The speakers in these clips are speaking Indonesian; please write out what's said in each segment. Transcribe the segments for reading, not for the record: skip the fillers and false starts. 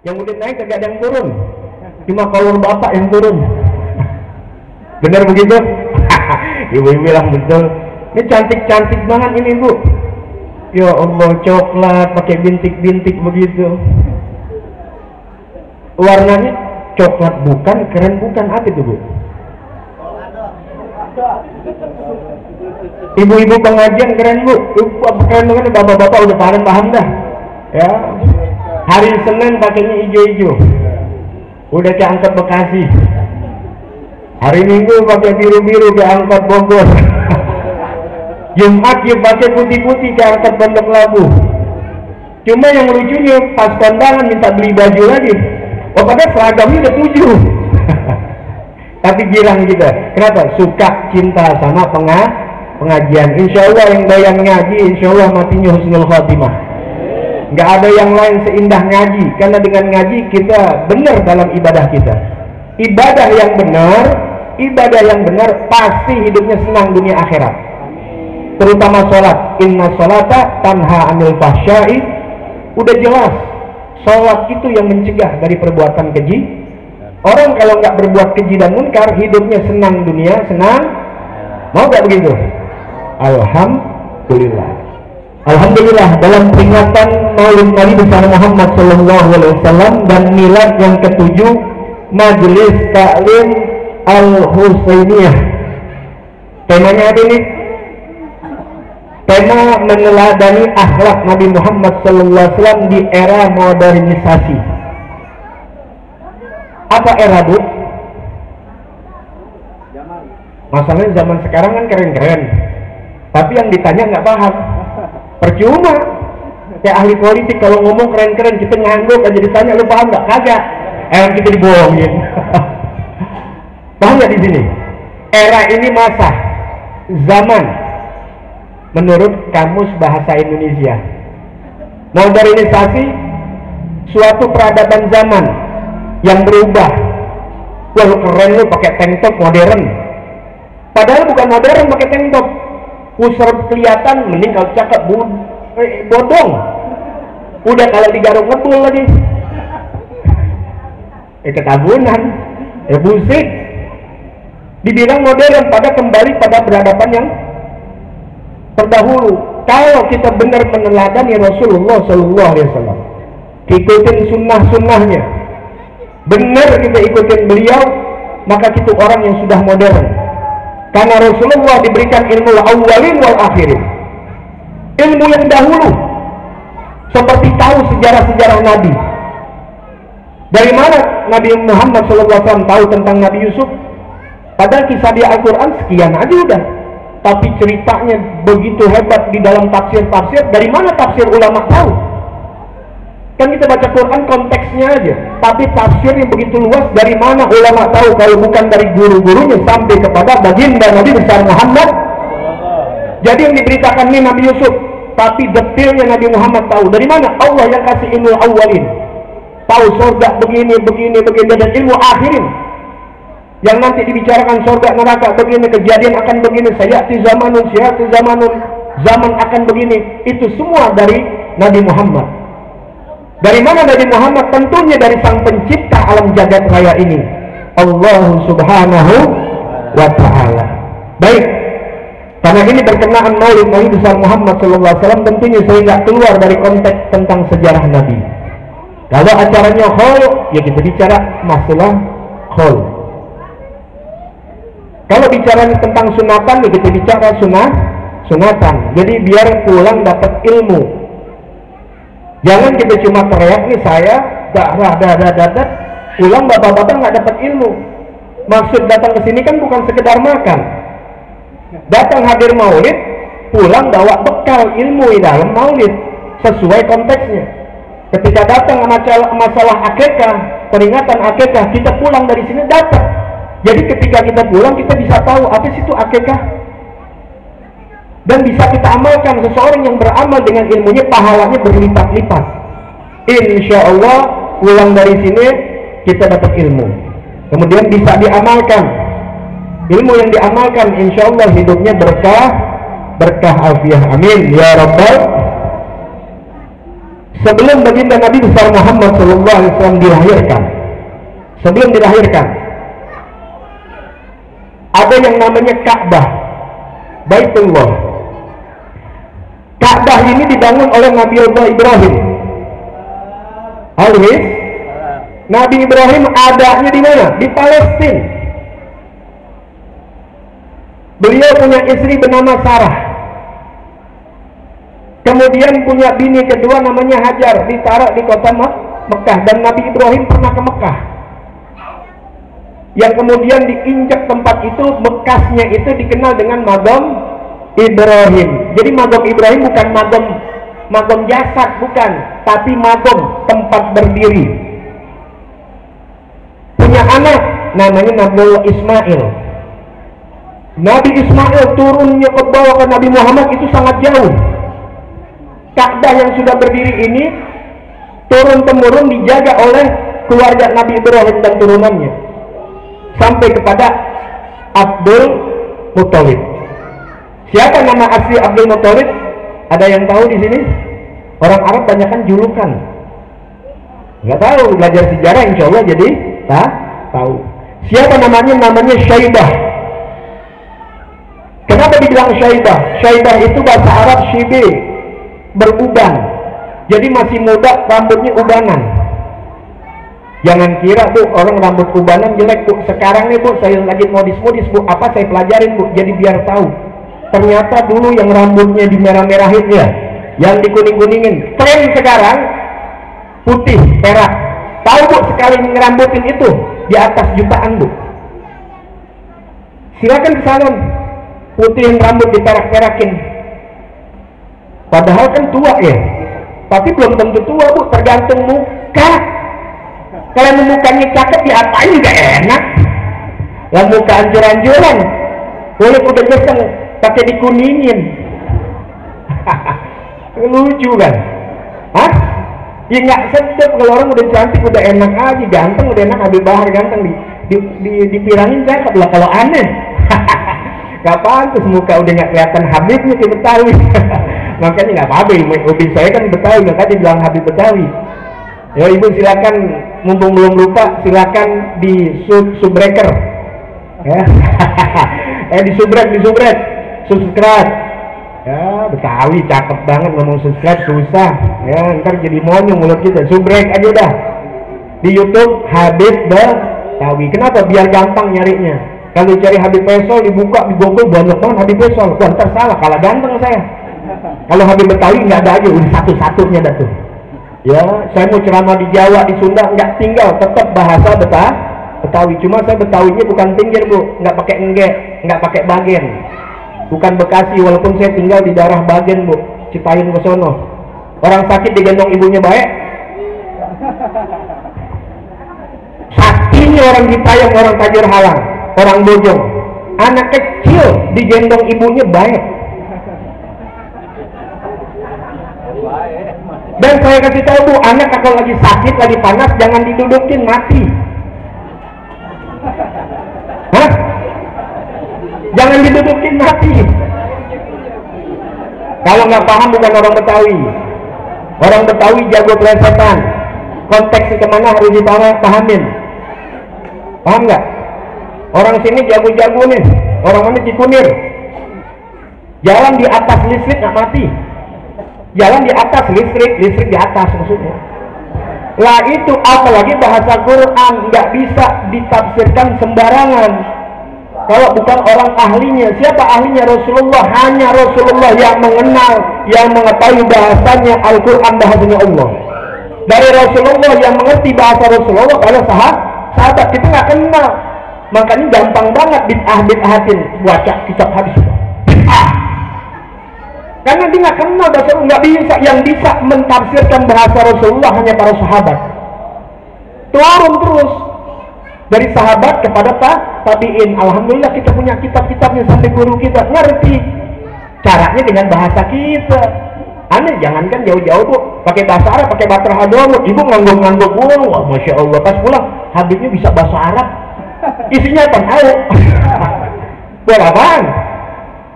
Yang udah naik kagak ada yang turun, cuma kalau bapak yang turun. Benar begitu? Ibu-ibu bilang betul. Ini cantik-cantik banget ini bu. Ya Allah, coklat pakai bintik-bintik begitu. Warnanya coklat bukan, keren bukan, apa itu bu? Ibu-ibu pengajian keren bu, keren banget, bapak-bapak udah paham dah. Ya, hari Senin pakainya hijau-hijau, udah kayak angkot Bekasi. Hari Minggu pakai biru-biru kayak angkot Bogor. Jumat dia pakai putih-putih kayak angkot Pondok Labu. Cuma yang lucunya pas kondangan minta beli baju lagi. Oh padahal seragamnya udah 7. Tapi girang kita. Kenapa? Suka cinta sama pengajian. Insya Allah yang doyan ngaji, insya Allah matinya husnul khotimah. Nggak ada yang lain seindah ngaji. Karena dengan ngaji kita benar dalam ibadah kita. Ibadah yang benar pasti hidupnya senang dunia akhirat. Terutama sholat. Inna sholata tanha anil fahsyai. Udah jelas, sholat itu yang mencegah dari perbuatan keji. Orang kalau nggak berbuat keji dan munkar, hidupnya senang dunia, senang. Mau nggak begitu? Alhamdulillah. Alhamdulillah, dalam peringatan Maulid Nabi besar Muhammad SAW dan milad yang ke-7 Majelis Taklim Al-Husainiyah. Temanya apa ini? Tema meneladani akhlak Nabi Muhammad SAW di era modernisasi. Apa era bu? Masalahnya zaman sekarang kan keren-keren, tapi yang ditanya nggak paham. Percuma. Kayak ahli politik kalau ngomong keren-keren, kita ngangguk aja ditanya lu paham nggak? Kagak. Kita dibohongin. Paham nggak di sini? Era ini masa zaman menurut Kamus Bahasa Indonesia. Modernisasi suatu peradaban zaman yang berubah. Wah lu keren lu pakai tank top modern. Padahal bukan modern pakai tank top. Pusar kelihatan, mending kalau cakep bodong. Udah kalau digaruk ngebul lagi. Ketabunan. Busik. Dibilang modern pada kembali pada peradaban yang terdahulu. Kalau kita benar meneladani Rasulullah SAW, ikutin sunnah-sunnahnya, benar kita ikutin beliau, maka kita orang yang sudah modern. Karena Rasulullah diberikan ilmu awalin wal akhirin, ilmu yang dahulu, seperti tahu sejarah-sejarah Nabi. Dari mana Nabi Muhammad SAW tahu tentang Nabi Yusuf? Padahal kisah di Al-Quran sekian aja udah, tapi ceritanya begitu hebat di dalam tafsir-tafsir. Dari mana tafsir ulama tahu? Kan kita baca Quran konteksnya aja, tapi tafsirnya begitu luas. Dari mana ulama tahu kalau bukan dari guru-gurunya sampai kepada baginda Nabi besar Muhammad? Jadi yang diberitakan ini Nabi Yusuf, tapi detailnya Nabi Muhammad tahu. Dari mana? Allah yang kasih ilmu awalin, tahu surga begini, dan ilmu akhirin, yang nanti dibicarakan surga neraka begini, kejadian akan begini, sayati zamanun, zaman akan begini. Itu semua dari Nabi Muhammad. Dari mana Nabi Muhammad? Tentunya dari sang pencipta alam jagat raya ini, Allah Subhanahu wa Ta'ala. Baik, karena ini berkenaan Maulid Nabi besar Muhammad SAW, tentunya saya nggak keluar dari konteks tentang sejarah Nabi. Kalau acaranya khol, ya kita bicara masalah khol. Kalau bicara tentang sunatan, ya kita bicara sunatan. Jadi biar pulang dapat ilmu. Jangan kita cuma teriak nih saya dadah, pulang bapak-bapak nggak dapat ilmu. Maksud datang ke sini kan bukan sekedar makan. Datang hadir maulid, pulang bawa bekal ilmu di dalam maulid sesuai konteksnya. Ketika datang masalah akikah, peringatan akikah, kita pulang dari sini dapat. Jadi ketika kita pulang kita bisa tahu apa sih itu akikah, dan bisa kita amalkan. Seseorang yang beramal dengan ilmunya pahalanya berlipat-lipat. Insya Allah pulang dari sini kita dapat ilmu, kemudian bisa diamalkan. Ilmu yang diamalkan insya Allah hidupnya berkah afiah, amin ya rabbal. sebelum baginda Nabi besar Muhammad SAW dilahirkan, sebelum dilahirkan, ada yang namanya Ka'bah, Baitullah. Ka'bah ini dibangun oleh Nabi Allah Ibrahim. Alwis, Nabi Ibrahim adanya di mana? Di Palestina. Beliau punya istri bernama Sarah. Kemudian punya bini kedua namanya Hajar, ditaruh di kota Mekah, dan Nabi Ibrahim pernah ke Mekah. Yang kemudian diinjak tempat itu, bekasnya itu dikenal dengan Maqam Ibrahim. Jadi Maqam Ibrahim bukan Maqam jasad, bukan, tapi Maqam tempat berdiri. Punya anak namanya Nabiullah Ismail. Nabi Ismail turunnya ke bawah ke Nabi Muhammad itu sangat jauh. Ka'bah yang sudah berdiri ini turun-temurun dijaga oleh keluarga Nabi Ibrahim dan turunannya sampai kepada Abdul Muthalib. Siapa nama asli Abdul Muthalib? Ada yang tahu di sini? Orang Arab banyak kan julukan. Nggak tahu, belajar sejarah insya Allah jadi tahu. Siapa namanya? Namanya Syaibah. Kenapa dibilang Syaibah? Syaibah itu bahasa Arab syibi, beruban. Jadi masih muda, rambutnya ubanan. Jangan kira Bu, orang rambut ubanan jelek Bu. Sekarang nih Bu, saya lagi modis-modis Bu. Apa saya pelajarin Bu, jadi biar tahu. Ternyata dulu yang rambutnya di merah-merahin ya, yang dikuning-kuningin, tren sekarang putih, perak. Tahu Bu, sekali ngerambutin itu di atas jutaan Bu. Silakan ke salon, putihin rambut, diperak-perakin. Padahal kan tua ya, tapi belum tentu tua Bu, tergantung muka. Kalau mukanya cakep diapain juga enak. Lah muka anjur-anjuran, boleh udah geseng pakai dikuningin. Lucu kan? Hah? Ya nggak sedap kalau orang udah cantik, udah enak aja, ganteng udah enak, Habib Bahar ganteng dipirangin cakep lah. Kalau aneh, nggak pantas muka udah nggak kelihatan Habibnya kayak Betawi. Makanya nggak apa-apa, hobi saya kan Betawi, makanya dibilang Habib Betawi. Ya Ibu silakan, mumpung belum lupa, silakan di subbreaker ya. Di subscribe ya. Betawi cakep banget, ngomong subscribe susah ya, ntar jadi monyong mulut kita. Subrek aja dah di YouTube Habib Betawi. Kenapa? Biar gampang nyarinya. Kalau cari Habib Faisal dibuka di Google banyak banget Habib Faisal. Wah, ntar salah, kalah ganteng saya. Kalau Habib Betawi nggak ada aja, udah satu-satunya dah tuh. Ya, saya mau ceramah di Jawa, di Sunda, nggak tinggal, tetap bahasa Betawi. Cuma saya Betawinya bukan pinggir Bu, nggak pakai enggek, nggak pakai bagen. Bukan Bekasi, walaupun saya tinggal di daerah Bagen Bu, Cipayung ke sono. Orang sakit digendong ibunya baik. Saktinya orang Cipayung, orang Tajur Halang, orang Bojong. Anak kecil digendong ibunya baik. Dan saya kasih tahu Bu, anak kalau lagi sakit, lagi panas, jangan didudukin, mati. Hah? Jangan didudukin, mati. Kalau nggak paham bukan orang Betawi. Orang Betawi jago plesetan. Konteksnya kemana harus dipahamin. Paham nggak? Orang sini jago-jago nih. Orang mana Cikunir. Jalan di atas listrik nggak mati. Jalan di atas listrik di atas maksudnya. Lah itu apalagi bahasa Quran nggak bisa ditafsirkan sembarangan. Kalau bukan orang ahlinya. Siapa ahlinya? Rasulullah. Hanya Rasulullah yang mengenal, yang mengetahui bahasanya Al-Quran, bahasanya Allah. Dari Rasulullah yang mengerti bahasa Rasulullah, kalau sahabat kita nggak kenal. Makanya gampang banget bid'ah-bid'ahin, baca kitab hadis. Karena dia nggak kenal bahasa Rasulullah, nggak bisa. Yang bisa mentafsirkan bahasa Rasulullah hanya para sahabat. Turun terus dari sahabat kepada tabi'in. Alhamdulillah kita punya kitab-kitabnya sampai guru kita ngerti caranya dengan bahasa kita. Aneh, jangankan jauh-jauh Bu, pakai bahasa Arab, pakai batra hadamut, Ibu ngangguk-ngangguk pulang. Wah, Masya Allah, pas pulang Habibnya bisa bahasa Arab, isinya apa? Tahu. Buat apaan?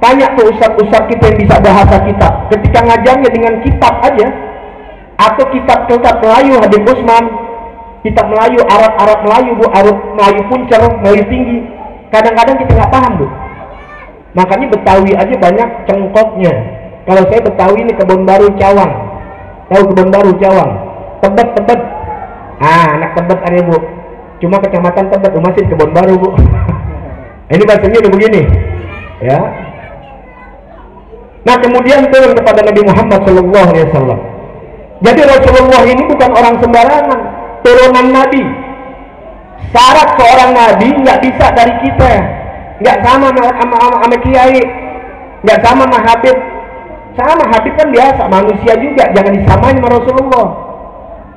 Tanya tuh ustaz-ustaz kita yang bisa bahasa kitab. Ketika ngajarnya dengan kitab aja, atau kitab Melayu Habib Usman, kitab Melayu, Arab Melayu Bu, Arab Melayu Puncer, Melayu Tinggi, kadang-kadang kita nggak paham Bu. Makanya Betawi aja banyak cengkoknya. Kalau saya Betawi ini Kebon Baru Cawang, tahu Kebon Baru Cawang, Tebet, anak Tebet ada Bu, cuma kecamatan Tebet, masih Kebon Baru Bu. Ini bahasanya udah begini ya. Nah kemudian turun kepada Nabi Muhammad SAW. Jadi Rasulullah ini bukan orang sembarangan, turunan Nabi. Syarat seorang Nabi nggak bisa dari kita, nggak sama sama kiai, nggak sama sama Habib. Sama Habib kan biasa manusia juga, jangan disamain sama Rasulullah.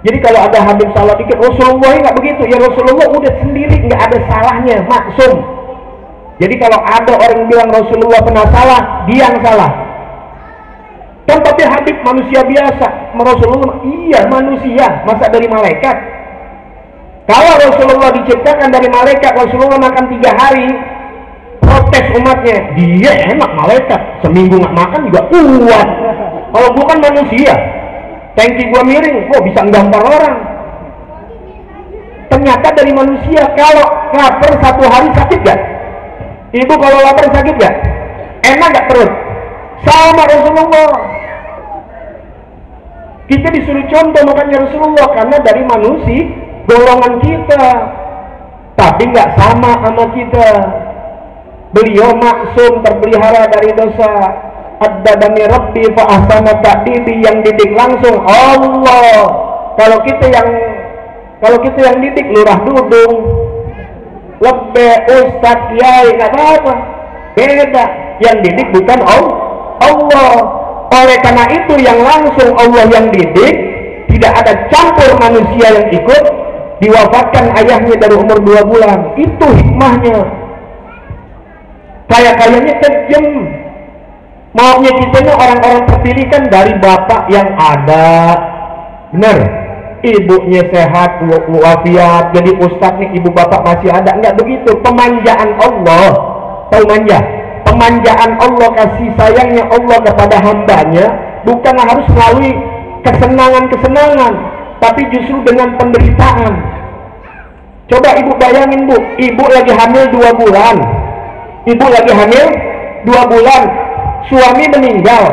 Jadi kalau ada Habib salah dikit, Rasulullah nggak begitu. Ya Rasulullah udah sendiri, nggak ada salahnya, maksum. Jadi kalau ada orang bilang Rasulullah pernah salah, dia yang salah. Kan tapi Habib manusia biasa, Rasulullah iya manusia, masa dari malaikat? Kalau Rasulullah diciptakan dari malaikat, Rasulullah makan 3 hari, protes umatnya, dia enak malaikat, seminggu nggak makan juga kuat. Kalau bukan manusia, tangki gua miring, bisa nggampar orang. Ternyata dari manusia. Kalau lapar 1 hari sakit gak? Ibu kalau lapar sakit gak? Enak gak perut? Sama Rasulullah. Kita disuruh contoh makanya Rasulullah, karena dari manusia golongan kita, tapi nggak sama kita. Beliau maksum, terpelihara dari dosa. Addabani Rabbi fa ahsana ta'dibi, yang didik langsung Allah. Kalau kita yang didik lurah dudung, lebih ustaz kiai, nggak apa-apa, beda. Yang didik bukan Allah. Oleh karena itu yang langsung Allah yang didik, tidak ada campur manusia yang ikut. Diwafatkan ayahnya dari umur 2 bulan. Itu hikmahnya. Kayaknya kejam. Maunya kita ini orang-orang terpilih kan dari bapak yang ada, benar, ibunya sehat walafiat, jadi ustadz nih, ibu bapak masih ada. Enggak begitu. Pemanjaan Allah, tahu manja? Pemanjaan Allah, kasih sayangnya Allah kepada hambanya bukan harus melalui kesenangan-kesenangan, tapi justru dengan penderitaan. Coba ibu bayangin Bu, ibu lagi hamil 2 bulan, ibu lagi hamil 2 bulan, suami meninggal.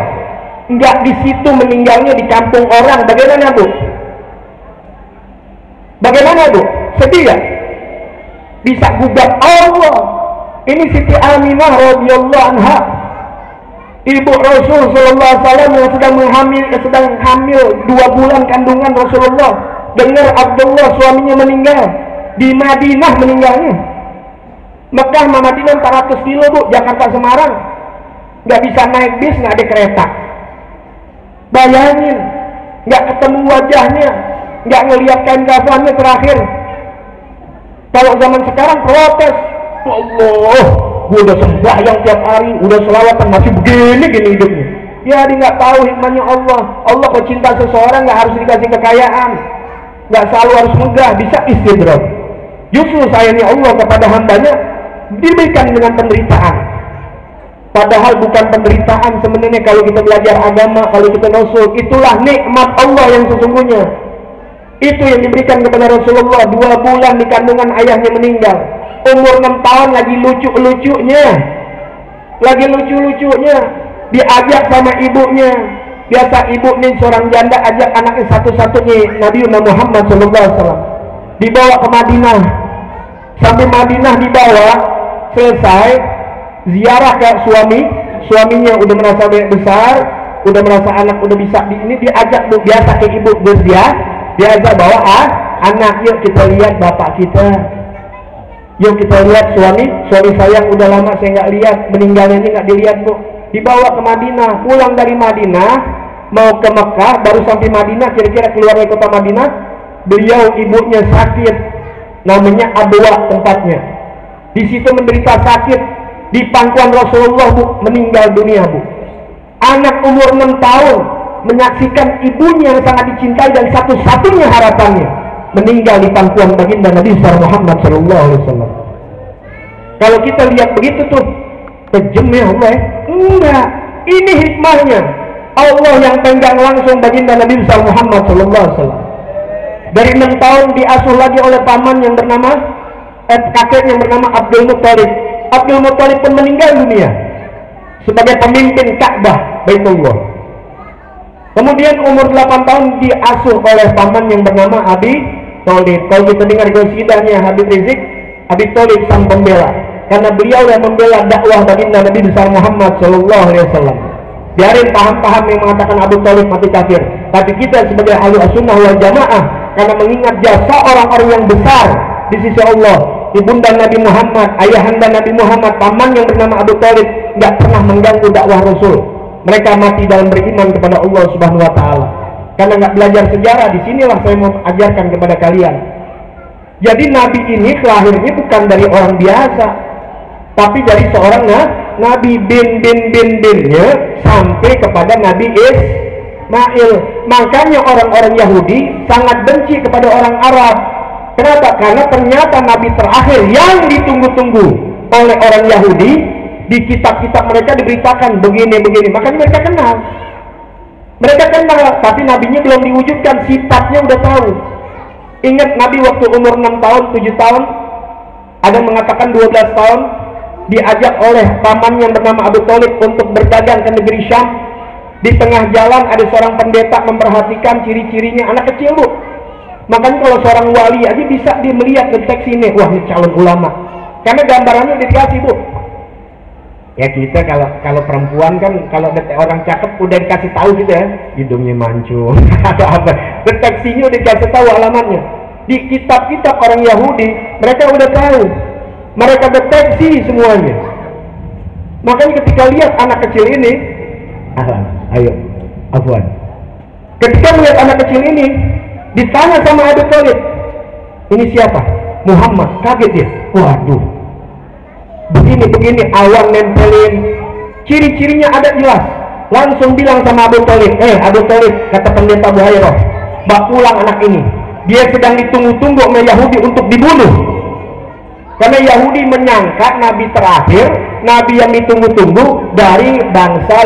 Enggak di situ meninggalnya, di kampung orang, bagaimana Bu? Bagaimana Bu? Sedih gak? Bisa gugat Allah. Ini Siti Aminah radhiyallahu anha, ibu Rasul sallallahu alaihi wasallam yang sedang hamil 2 bulan kandungan Rasulullah. Dengar Abdullah suaminya meninggal di Madinah, meninggalnya. Mekah sama Madinah 400 kilo Bu, Jakarta Semarang. Nggak bisa naik bis, nggak ada kereta. Bayangin, nggak ketemu wajahnya, nggak ngelihat kain kafannya terakhir. Kalau zaman sekarang protes, Allah, gue udah sembahyang tiap hari, udah selawatan, masih begini hidupnya. Ya dia nggak tahu hikmahnya Allah. Allah kalau cinta seseorang nggak harus dikasih kekayaan, nggak selalu harus megah, bisa istidraj. Justru sayangnya Allah kepada hambanya diberikan dengan penderitaan. Padahal bukan penderitaan sebenarnya. Kalau kita belajar agama, kalau kita rasul, itulah nikmat Allah yang sesungguhnya. Itu yang diberikan kepada Rasulullah. 2 bulan di kandungan ayahnya meninggal. Umur 6 tahun lagi lucu-lucunya, diajak sama ibunya. Biasa ibu nih seorang janda ajak anaknya satu-satunya, Nabi Muhammad SAW, dibawa ke Madinah. Sampai Madinah dibawa, selesai ziarah ke suaminya udah merasa besar, udah merasa anak udah bisa ini, diajak Bu, biasa ke ibu biasa bawa anak, yuk kita lihat bapak kita, yuk kita lihat suami saya yang udah lama saya nggak lihat, meninggalnya ini nggak dilihat Bu. Dibawa ke Madinah, pulang dari Madinah mau ke Mekah, baru sampai Madinah, kira-kira keluar dari kota Madinah, beliau ibunya sakit, namanya Abwa tempatnya, di situ menderita sakit, di pangkuan Rasulullah Bu, meninggal dunia Bu. Anak umur 6 tahun menyaksikan ibunya yang sangat dicintai dan satu-satunya harapannya meninggal di pangkuan baginda Nabi Muhammad SAW. Kalau kita lihat begitu tuh, kejam ya Allah. Enggak, ini hikmahnya. Allah yang pegang langsung baginda Nabi Muhammad SAW. Dari 6 tahun diasuh lagi oleh paman yang bernama kakek yang bernama Abdul Muthalib. Abdul Muthalib pun meninggal dunia sebagai pemimpin Ka'bah Baitullah. Kemudian umur 8 tahun diasuh oleh paman yang bernama Abi Thalib. Kalau kita dengar qasidahnya Habib Rizik, Abi Thalib sang pembela, karena beliau yang membela dakwah baginda Nabi besar Muhammad sallallahu alaihi wasallam. Biarin paham-paham yang mengatakan Abu Thalib mati kafir, tapi kita sebagai ahli sunnah wal jamaah, karena mengingat jasa orang-orang yang besar di sisi Allah, ibunda Nabi Muhammad, ayahanda Nabi Muhammad, paman yang bernama Abu Thalib nggak pernah mengganggu dakwah Rasul. Mereka mati dalam beriman kepada Allah Subhanahu wa taala. Karena nggak belajar sejarah, disinilah saya mau ajarkan kepada kalian. Jadi Nabi ini lahirnya bukan dari orang biasa, tapi dari seorang Nabi binnya sampai kepada Nabi Ismail. Makanya orang-orang Yahudi sangat benci kepada orang Arab. Kenapa? Karena ternyata Nabi terakhir yang ditunggu-tunggu oleh orang Yahudi, di kitab-kitab mereka diberitakan begini-begini. Makanya mereka kenal. Mereka kenal, tapi nabinya belum diwujudkan, sifatnya udah tahu. Ingat Nabi waktu umur 6 tahun, 7 tahun, ada yang mengatakan 12 tahun, diajak oleh paman yang bernama Abu Thalib untuk berdagang ke negeri Syam. Di tengah jalan ada seorang pendeta memperhatikan ciri-cirinya, anak kecil bu. Makanya kalau seorang wali aja bisa dia melihat deteksi ini, wah ini calon ulama, karena gambarannya udah dikasih bu. Ya kita kalau perempuan kan, kalau orang cakep udah dikasih tahu gitu ya, hidungnya mancung atau apa, deteksinya udah dikasih tahu alamatnya. Di kitab-kitab orang Yahudi mereka udah tahu, mereka deteksi semuanya. Makanya ketika lihat anak kecil ini, ayo Afwan, ketika melihat anak kecil ini ditanya sama Abu Thalib, ini siapa? Muhammad. Kaget dia, waduh, begini awan nempelin, ciri-cirinya ada jelas. Langsung bilang sama Abu Thalib, Abu Thalib, kata pendeta Buhairah, bak pulang anak ini, dia sedang ditunggu-tunggu oleh Yahudi untuk dibunuh. Karena Yahudi menyangka Nabi terakhir, Nabi yang ditunggu-tunggu dari bangsa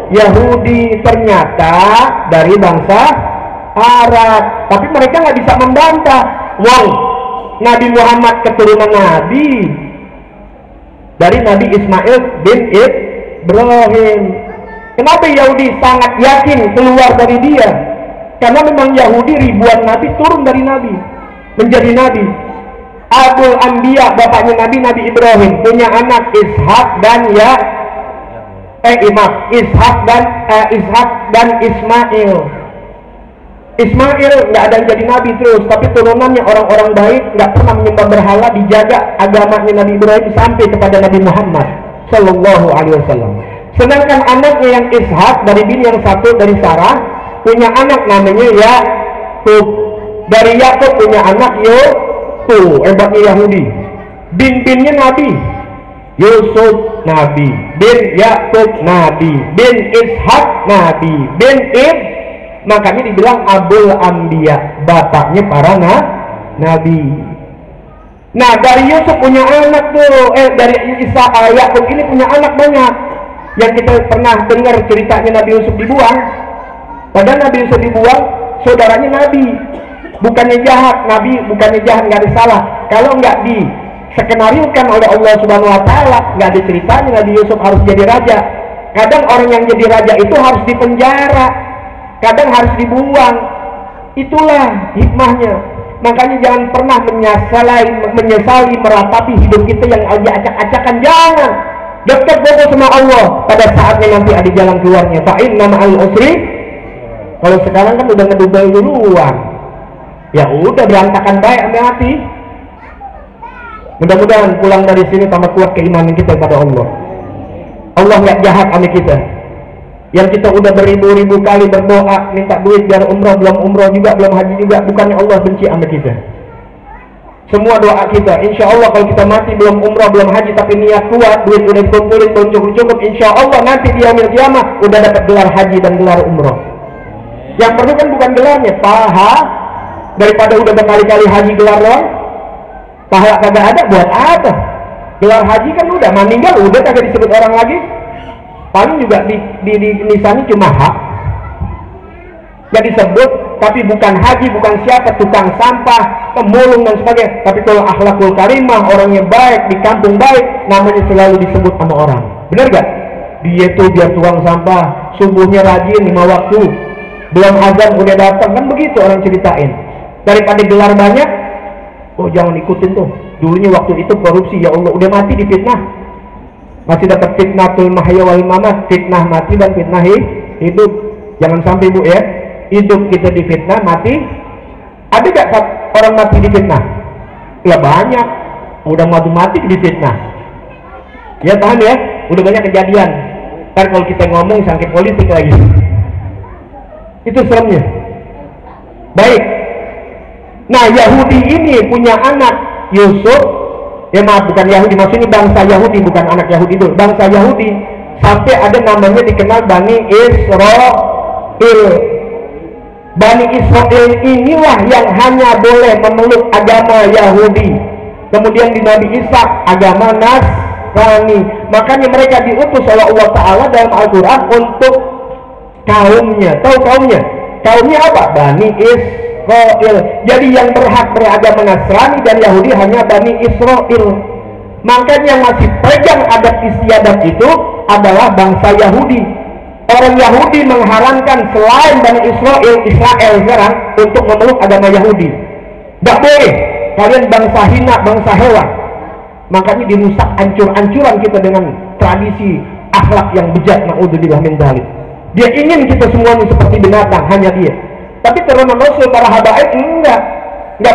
Yahudi, ternyata dari bangsa Arab. Tapi mereka nggak bisa membantah, wow, Nabi Muhammad keturunan Nabi dari Nabi Ismail bin Ibrahim. Kenapa Yahudi sangat yakin keluar dari dia? Karena memang Yahudi ribuan Nabi turun dari Nabi menjadi Nabi. Abul Anbiya, bapaknya Nabi Ibrahim, punya anak Ishak dan Ishak dan Ismail. Ismail nggak ada yang jadi Nabi terus, tapi turunannya orang-orang baik, nggak pernah menyembah berhala, dijaga agamanya Nabi Ibrahim sampai kepada Nabi Muhammad Sallallahu Alaihi Wasallam. Sedangkan anaknya yang Ishak dari bini yang satu dari Sarah, punya anak namanya Yakub. Dari Yakub punya anak hebatnya Yahudi. Bin-binnya Nabi, Yusuf Nabi, bin Yakub Nabi, bin Ishak Nabi, bin makanya dibilang Abul Anbiya, bapaknya para Nabi. Nah dari Yusuf punya anak tuh, dari Yakub ini punya anak banyak. Yang kita pernah dengar ceritanya Nabi Yusuf dibuang. Padahal Nabi Yusuf dibuang, saudaranya Nabi. Bukannya jahat, Nabi bukannya jahat, nggak ada salah. Kalau nggak disekenariukan oleh Allah Subhanahu Wa Taala, nggak ada ceritanya Nabi Yusuf harus jadi raja. Kadang orang yang jadi raja itu harus dipenjara, kadang harus dibuang. Itulah hikmahnya. Makanya jangan pernah menyesali meratapi hidup kita yang lagi acak-acakan. Jangan, dekat bodoh sama Allah. Pada saatnya nanti ada jalan keluarnya. Fa'in nama al-usri. Kalau sekarang kan udah ngedubel duluan, ya udah berantakan baik sampai hati. Mudah-mudahan pulang dari sini tambah kuat keimanan kita kepada Allah. Allah nggak jahat sama kita. Yang kita udah beribu-ribu kali berdoa minta duit biar umroh, belum umroh juga, belum haji juga, bukannya Allah benci sama kita. Semua doa kita, insya Allah kalau kita mati belum umroh, belum haji, tapi niat kuat, duit udah dikumpulin, belum cukup, insya Allah nanti di yaumil qiyamah udah dapat gelar haji dan gelar umroh. Yang perlu kan bukan gelarnya, paha. Daripada udah berkali-kali haji gelar doang, pahala kagak ada, buat apa? Gelar haji kan udah meninggal, udah kagak disebut orang lagi. paling juga di nisani cuma hak, nggak disebut, tapi bukan haji, bukan siapa, tukang sampah, pemulung dan sebagainya. Tapi kalau akhlakul karimah, orangnya baik, di kampung baik, namanya selalu disebut sama orang. Benar gak? Dia tuh biar tukang sampah, subuhnya rajin 5 waktu, belum azan udah datang, kan begitu orang ceritain. Daripada gelar banyak, oh jangan ikutin tuh, dulunya waktu itu korupsi, ya Allah udah mati difitnah, masih dapat fitnatul mahya wal mamat, fitnah mati dan fitnah hidup. Jangan sampai Bu ya, hidup kita difitnah, mati. Ada gak orang mati difitnah? Ya banyak, udah mati difitnah. Ya tahan ya, udah banyak kejadian. Ntar kalau kita ngomong sampai politik lagi, itu seremnya. Baik. Nah Yahudi ini punya anak Yusuf, ya maaf bukan Yahudi, maksudnya bangsa Yahudi, bukan anak Yahudi dulu, bangsa Yahudi. Sampai ada namanya dikenal Bani Israel. Bani Israel inilah yang hanya boleh memeluk agama Yahudi. Kemudian di Nabi Isa agama Nasrani. Makanya mereka diutus oleh Allah Ta'ala dalam Al-Quran untuk kaumnya. Tahu kaumnya? Kaumnya apa? Bani Israel. Jadi yang berhak beragama Nasrani dan Yahudi hanya Bani Israel. Makanya yang masih pegang adat istiadat itu adalah bangsa Yahudi. Orang Yahudi mengharamkan selain Bani Israel sekarang untuk memeluk agama Yahudi. Gak boleh, kalian bangsa hina, bangsa hewan. Makanya dirusak ancur-ancuran kita dengan tradisi akhlak yang bejat, na'udzubillah min dzalik. Dia ingin kita semuanya seperti binatang, hanya dia. Tapi turunan Rasul para habaib enggak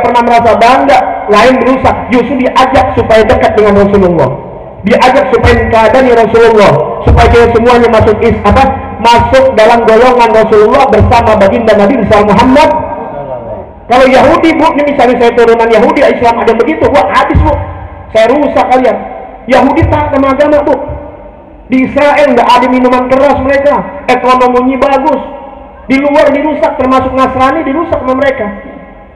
pernah merasa bangga, lain berusaha, justru diajak supaya dekat dengan Rasulullah. Diajak supaya keadaan Rasulullah, supaya kita semuanya masuk dalam golongan Rasulullah bersama baginda Nabi besar Muhammad. Kalau Yahudi Bu, ini misalnya saya turunan Yahudi, Islam ada begitu, wah habis Bu, saya rusak kalian. Yahudi tak sama agama Bu. Di Israel nggak ada minuman keras mereka, ekonominya bagus. Di luar dirusak, termasuk Nasrani dirusak sama mereka.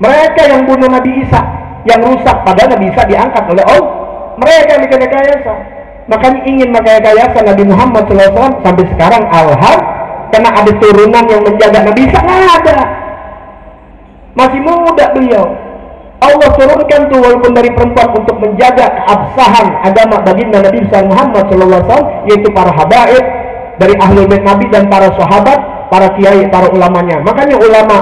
Mereka yang bunuh Nabi Isa, yang rusak, padahal Nabi Isa diangkat oleh Allah. Mereka yang bikin rekayasa. Makanya ingin rekayasa Nabi Muhammad SAW sampai sekarang karena ada turunan yang menjaga Nabi Isa, nggak ada. Masih muda beliau. Allah turunkan tuh walaupun dari perempuan untuk menjaga keabsahan agama baginda Nabi Muhammad SAW, yaitu para habaib dari ahlul bait Nabi dan para sahabat, para kiai, para ulamanya. Makanya ulama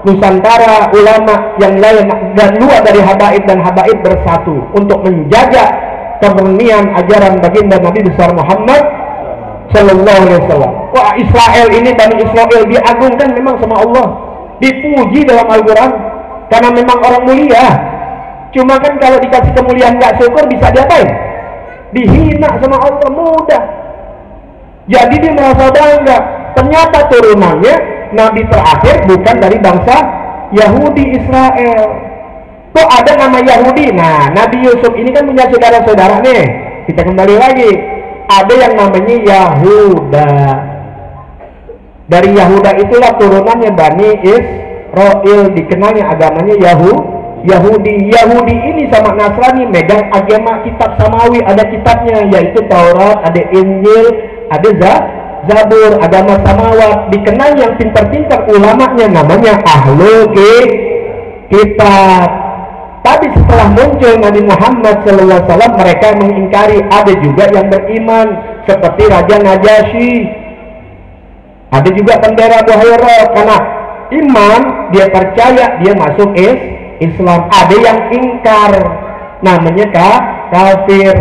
Nusantara, ulama yang lain dan luar dari habaib dan habaib bersatu untuk menjaga kemurnian ajaran baginda Nabi besar Muhammad Sallallahu Alaihi Wasallam. Wah, Israel ini, Bani Israel diagungkan memang sama Allah, dipuji dalam Al-Quran karena memang orang mulia. Cuma kan kalau dikasih kemuliaan nggak syukur bisa diapain? Dihina sama Allah, mudah. Jadi dia merasa bangga. Ternyata turunannya Nabi terakhir bukan dari bangsa Yahudi Israel. Kok ada nama Yahudi? Nah, Nabi Yusuf ini kan punya saudara-saudara nih. Kita kembali lagi. Ada yang namanya Yahuda. Dari Yahuda itulah turunannya Bani Israel. Dikenalnya agamanya Yahudi. Yahudi ini sama Nasrani megang agama kitab samawi, ada kitabnya yaitu Taurat, ada Injil, ada Zabur, agama samawat. Dikenal yang pintar-pintar ulamanya namanya Ahlul Kitab. Tapi setelah muncul Nabi Muhammad SAW, mereka mengingkari. Ada juga yang beriman seperti Raja Najasyi, ada juga bendera Buhaira, karena iman dia percaya, dia masuk Islam. Ada yang ingkar, namanya kafir.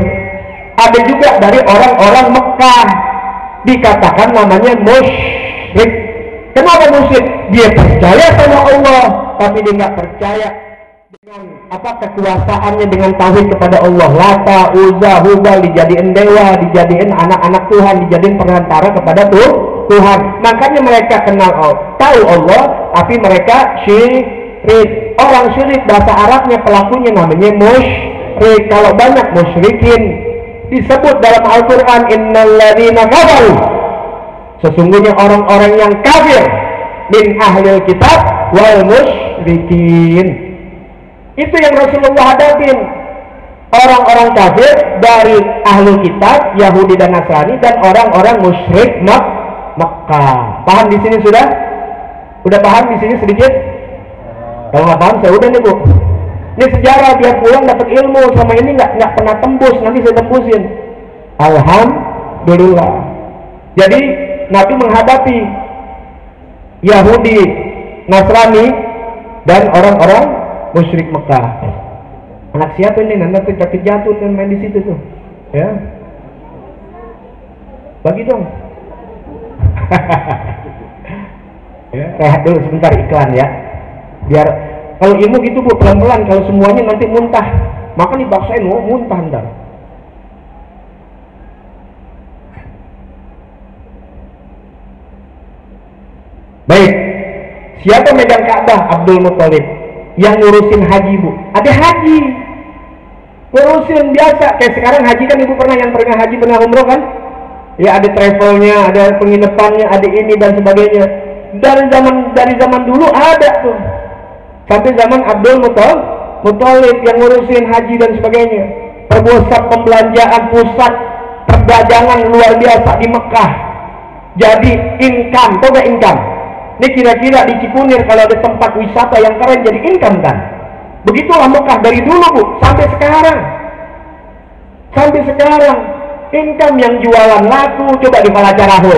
Ada juga dari orang-orang Mekah, dikatakan namanya musyrik. Kenapa musyrik? Dia percaya sama Allah, tapi dia nggak percaya dengan kekuasaannya, dengan tauhid kepada Allah. Lata, Uzza, Hubal dijadiin dewa, dijadiin anak-anak Tuhan, dijadiin perantara kepada Tuhan. Makanya mereka tahu Allah, tapi mereka syirik. Orang syirik bahasa Arabnya pelakunya namanya musyrik. Kalau banyak musyrikin disebut dalam Al-Quran, innalladzina kafaru, sesungguhnya orang-orang yang kafir, min ahlil kitab wal musyrikin. Itu yang Rasulullah hadapin. orang-orang kafir dari ahlu kitab, Yahudi dan Nasrani, dan orang-orang musyrik Mekah. Paham di sini sudah? Udah paham di sini sedikit? Kalau nggak paham saya udah nih Bu. Ini sejarah biar pulang dapat ilmu. Selama ini nggak pernah tembus, nanti saya tembusin. Alhamdulillah. Jadi Nabi menghadapi Yahudi, Nasrani, dan orang-orang musyrik Mekah. Anak siapa ini? Nanti sakit jatuh dan main di situ tuh, ya. Bagi dong. Ya, rehat dulu sebentar iklan ya. Biar kalau ilmu gitu Bu pelan-pelan, kalau semuanya nanti muntah. Maka dipaksain mau muntah ntar. Baik. Siapa megang Ka'bah? Abdul Muthalib. Yang ngurusin haji Bu, ada haji ngurusin biasa kayak sekarang haji kan Ibu pernah haji pernah umroh kan ya, ada travelnya, ada penginapannya, ada ini dan sebagainya. Dari zaman dulu ada tuh sampai zaman Abdul Muthalib yang ngurusin haji dan sebagainya. Pusat pembelanjaan, pusat perdagangan luar biasa di Mekah. Jadi income, tau gak income? Ini kira-kira di Cikunir kalau ada tempat wisata yang keren jadi income kan? Begitulah Mekah dari dulu Bu, sampai sekarang. Sampai sekarang income yang jualan laku, coba di Palacarahul.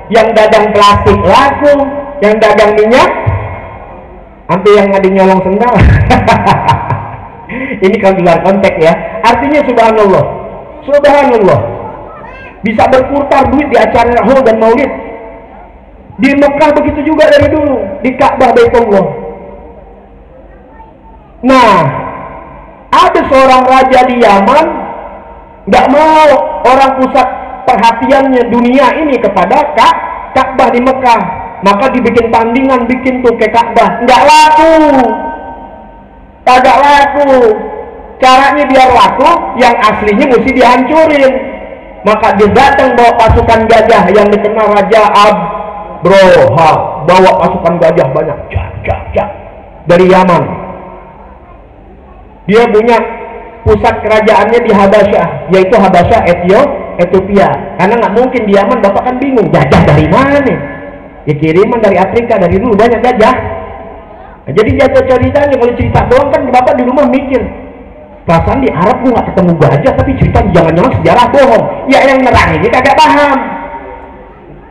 Yang dagang plastik laku, yang dagang minyak, sampai yang ada nyolong sendal. Ini kalau di luar konteks ya. Artinya subhanallah. Subhanallah. Bisa berputar duit di acara Rahul dan Maulid. Di Mekah begitu juga dari dulu, di Ka'bah Baitullah. Nah, ada seorang raja di Yaman nggak mau orang pusat perhatiannya dunia ini kepada Ka'bah di Mekah, maka dibikin tandingan, bikin tuh ke Ka'bah, nggak laku, kagak laku. Caranya biar laku, yang aslinya mesti dihancurin. Maka dia datang bawa pasukan gajah yang dikenal Raja Abroha, bawa pasukan gajah banyak, dari Yaman. Dia punya pusat kerajaannya di Habasyah, yaitu Habasyah Ethiopia. Karena nggak mungkin di Yaman, bapak kan bingung, gajah dari mana nih? Ya kiriman dari Afrika, dari dulu banyak gajah. Nah, jadi jatuh ceritanya, kalau cerita doang kan bapak di rumah mikir, perasaan di Arab gua nggak ketemu gajah, tapi cerita jangan-jangan sejarah bohong. Ya yang nerang ini kagak paham.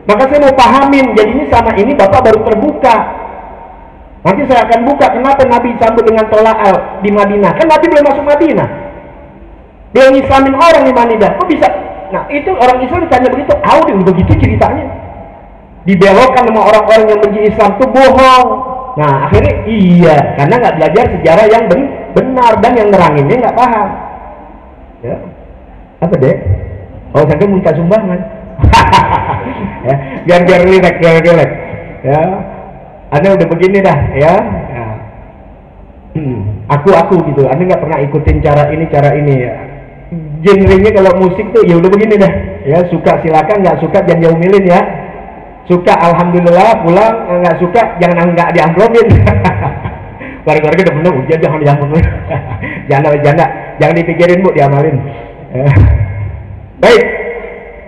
Maka saya mau pahamin, jadinya sama ini bapak baru terbuka. Nanti saya akan buka kenapa Nabi disambut dengan tola'al di Madinah. Kan Nabi belum masuk Madinah, belum islamin orang di Madinah. Kok bisa? Nah itu orang Islam ditanya begitu, begitu ceritanya. Dibelokkan sama orang-orang yang benci Islam itu bohong. Nah akhirnya iya, karena nggak belajar sejarah yang benar, dan yang neranginnya nggak paham. Ya, apa deh? Oh saya minta sumbangan. Ya, biar relax. Ya, Anda udah begini dah, ya. Aku gitu. Anda nggak pernah ikutin cara ini ya. Genrenya kalau musik tuh ya udah begini dah. Ya suka silakan, nggak suka jangan jauh-milin ya. Suka alhamdulillah pulang, nggak suka jangan nggak diamplopin. Keluarga udah penuh, jangan diamplopin. jangan dipikirin Bu, diamalin. Baik.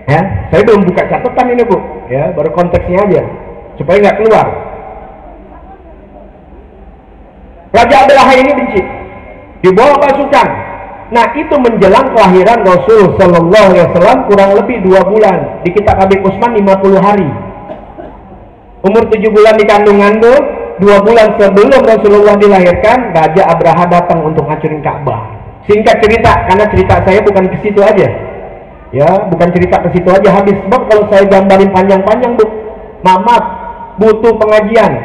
Ya, saya belum buka catatan ini Bu, ya baru konteksnya aja supaya nggak keluar. Raja Abraha ini benci, dibawa pasukan. Nah itu menjelang kelahiran Rasul Sallallahu Alaihi Wasallam kurang lebih 2 bulan. Di kitab Habib Utsman 50 hari. Umur 7 bulan di kandungan tuh, 2 bulan sebelum Rasulullah dilahirkan, Raja Abraha datang untuk hancurin Ka'bah. Singkat cerita, karena cerita saya bukan ke situ aja. Ya, bukan cerita ke situ aja habis. Sebab kalau saya gambarin panjang-panjang Bu, maaf, butuh pengajian.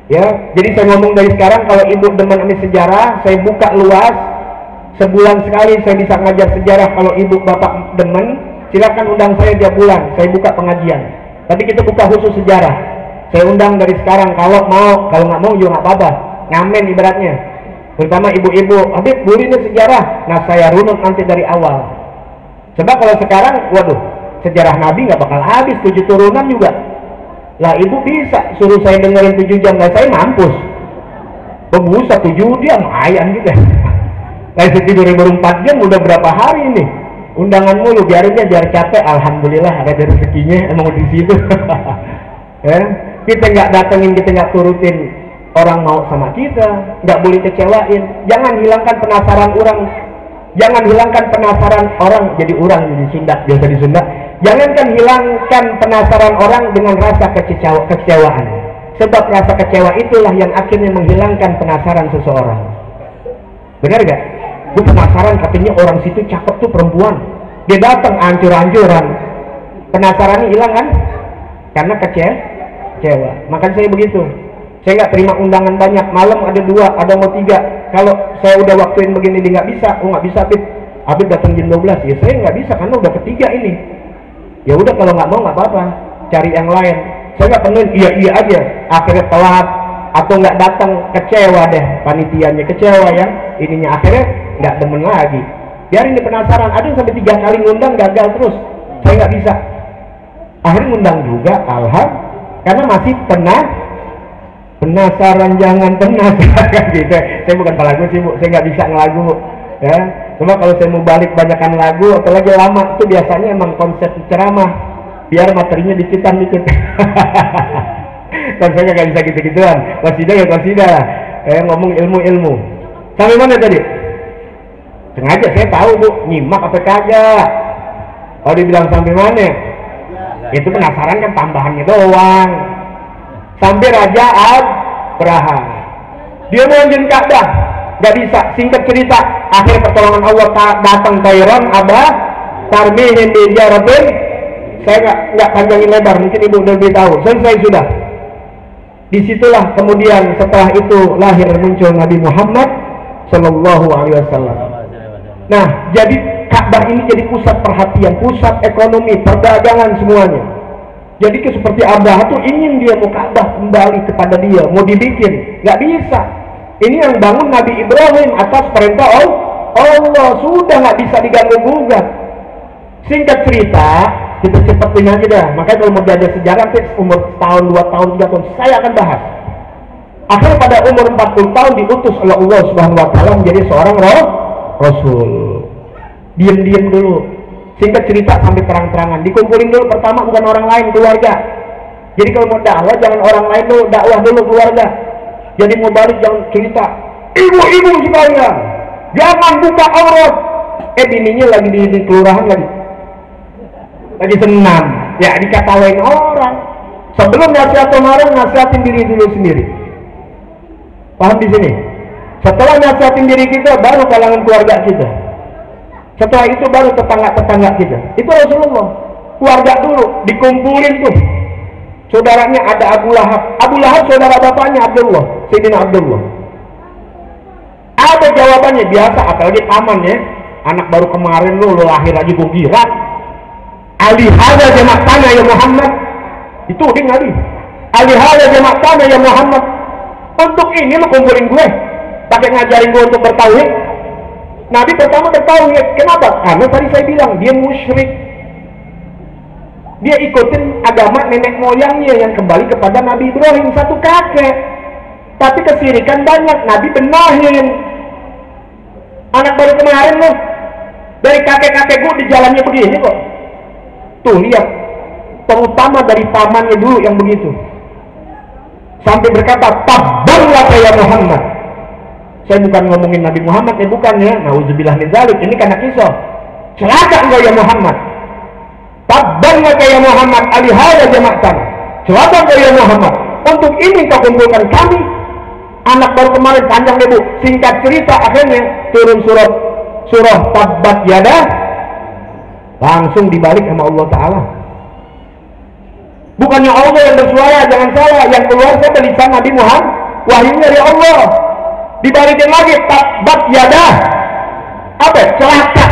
Ya, jadi saya ngomong dari sekarang, kalau Ibu demen ambil sejarah, saya buka luas. Sebulan sekali saya bisa ngajar sejarah. Kalau Ibu Bapak demen, silakan undang saya tiap bulan, saya buka pengajian. Tapi kita buka khusus sejarah. Saya undang dari sekarang, kalau mau, kalau nggak mau juga nggak apa-apa. Ngamen ibaratnya. Terutama ibu-ibu, Habib boleh ini sejarah. Nah saya runut nanti dari awal. Sebab kalau sekarang, waduh, sejarah Nabi nggak bakal habis, 7 turunan juga. Lah ibu bisa suruh saya dengerin 7 jam, lah saya mampus. Bebusa 7 jam, ayam juga. Lain tidur baru 4 jam, udah berapa hari ini undangan mulu, biarin dia biar capek. Alhamdulillah ada rezekinya emang di situ. Ya, kita nggak datengin, kita nggak turutin, orang mau sama kita, nggak boleh kecewain. Jangan hilangkan penasaran orang, jangan hilangkan penasaran orang. Jadi orang di Sunda, biasa di Sunda, jangankan hilangkan penasaran orang dengan rasa kecewaan, sebab rasa kecewa itulah yang akhirnya menghilangkan penasaran seseorang. Benar gak? Gue penasaran, katanya orang situ cakep tuh perempuan, dia datang ancur-ancuran, penasarannya hilang kan? Karena kecewa. Makanya saya begitu, saya nggak terima undangan banyak. Malam ada 2, ada mau 3. Kalau saya udah waktuin begini dia nggak bisa, nggak bisa Abid datang jam 12, ya saya nggak bisa karena udah ketiga ini. Ya udah, kalau nggak mau nggak apa-apa, cari yang lain. Saya nggak penuhin, iya aja, akhirnya telat atau nggak datang, kecewa deh panitianya, kecewa ya ininya, akhirnya nggak demen lagi. Biarin dia penasaran. Ada yang sampai 3 kali ngundang gagal terus, saya nggak bisa. Akhirnya ngundang juga, karena masih penasaran, jangan penasaran gitu. Saya bukan pelagu sih Bu, saya nggak bisa ngelagu ya. Cuma kalau saya mau balik banyakan lagu, apalagi lama, itu biasanya emang konsep ceramah, biar materinya dicitan dikit. Dan saya nggak bisa gitu-gituan, qasidah ya qasidah, ngomong ilmu-ilmu. Sampai mana tadi? Sengaja saya tahu Bu, nyimak apa kagak. Kalau dibilang sampai mana, itu penasaran kan tambahannya doang. Sampai Raja Abraham, dia mau anjing Ka'bah, nggak bisa. Singkat cerita, akhir pertolongan Allah datang Tairan, Abah tarmihin di jaratin. Saya nggak panjangin lebar, mungkin ibu udah lebih tahu. Selesai sudah. Disitulah kemudian setelah itu lahir muncul Nabi Muhammad Sallallahu Alaihi Wasallam. Nah, jadi Ka'bah ini jadi pusat perhatian, pusat ekonomi, perdagangan semuanya. Jadi seperti Abraha tuh ingin dia mau Ka'bah kembali kepada dia, mau dibikin, nggak bisa. Ini yang bangun Nabi Ibrahim atas perintah Allah, sudah nggak bisa diganggu gugat. Singkat cerita, kita cepetin aja dah. Makanya kalau mau belajar sejarah, nanti umur tahun, 2 tahun, 3 tahun, saya akan bahas. Akhirnya pada umur 40 tahun diutus oleh Allah Subhanahu Wa Taala menjadi seorang Rasul. Diam-diam dulu. Singkat cerita sampai terang-terangan. Dikumpulin dulu pertama bukan orang lain, keluarga. Jadi kalau mau dakwah jangan orang lain dulu, dakwah dulu keluarga. Jadi mau balik jangan cerita, ibu-ibu sekalian, jangan buka aurat. Bininya lagi di kelurahan lagi senam, ya dikatawain orang. Sebelum nasihatin orang, nasihatin diri dulu sendiri. Paham di sini? Setelah nasihatin diri kita, baru kalangan keluarga kita. Setelah itu baru tetangga-tetangga kita. Itu Rasulullah. Keluarga dulu dikumpulin tuh. Saudaranya ada Abu Lahab. Abu Lahab saudara bapaknya Abdullah, Sayyidina Abdullah. Ada jawabannya biasa, apalagi paman ya. Anak baru kemarin lu lahir lagi gue girat. Ali hadza jama'tana ya Muhammad. Itu dia ngali. Ali hadza jama'tana ya Muhammad. Untuk ini lu kumpulin gue, pakai ngajarin gue untuk bertauhid. Nabi pertama bertauhid. Kenapa? Karena tadi saya bilang dia musyrik. Dia ikutin agama nenek moyangnya yang kembali kepada Nabi Ibrahim, satu kakek. Tapi kesirikan banyak, Nabi benahin. Anak baru kemarin loh, dari kakek-kakek gue di jalannya begini kok. Tuh lihat, terutama dari pamannya dulu yang begitu. Sampai berkata, tabbanlah ya Muhammad. Saya bukan ngomongin Nabi Muhammad, ya bukan ya. Nauzubillah min dzalik, ini karena kisah. Celaka engkau ya Muhammad. Tabbanlah ya Muhammad, alihada jama'tan. Celaka engkau ya Muhammad. Untuk ini kau kumpulkan kami. Anak baru kemarin panjang deh Bu. Singkat cerita akhirnya turun surah Tabbat Yada. Langsung dibalik sama Allah Ta'ala. Bukannya Allah yang bersuara, jangan salah. Yang keluar saya lisan Nabi Muhammad, wahyunya dari Allah. Dibalikin lagi Tabbat Yada. Apa? Celaka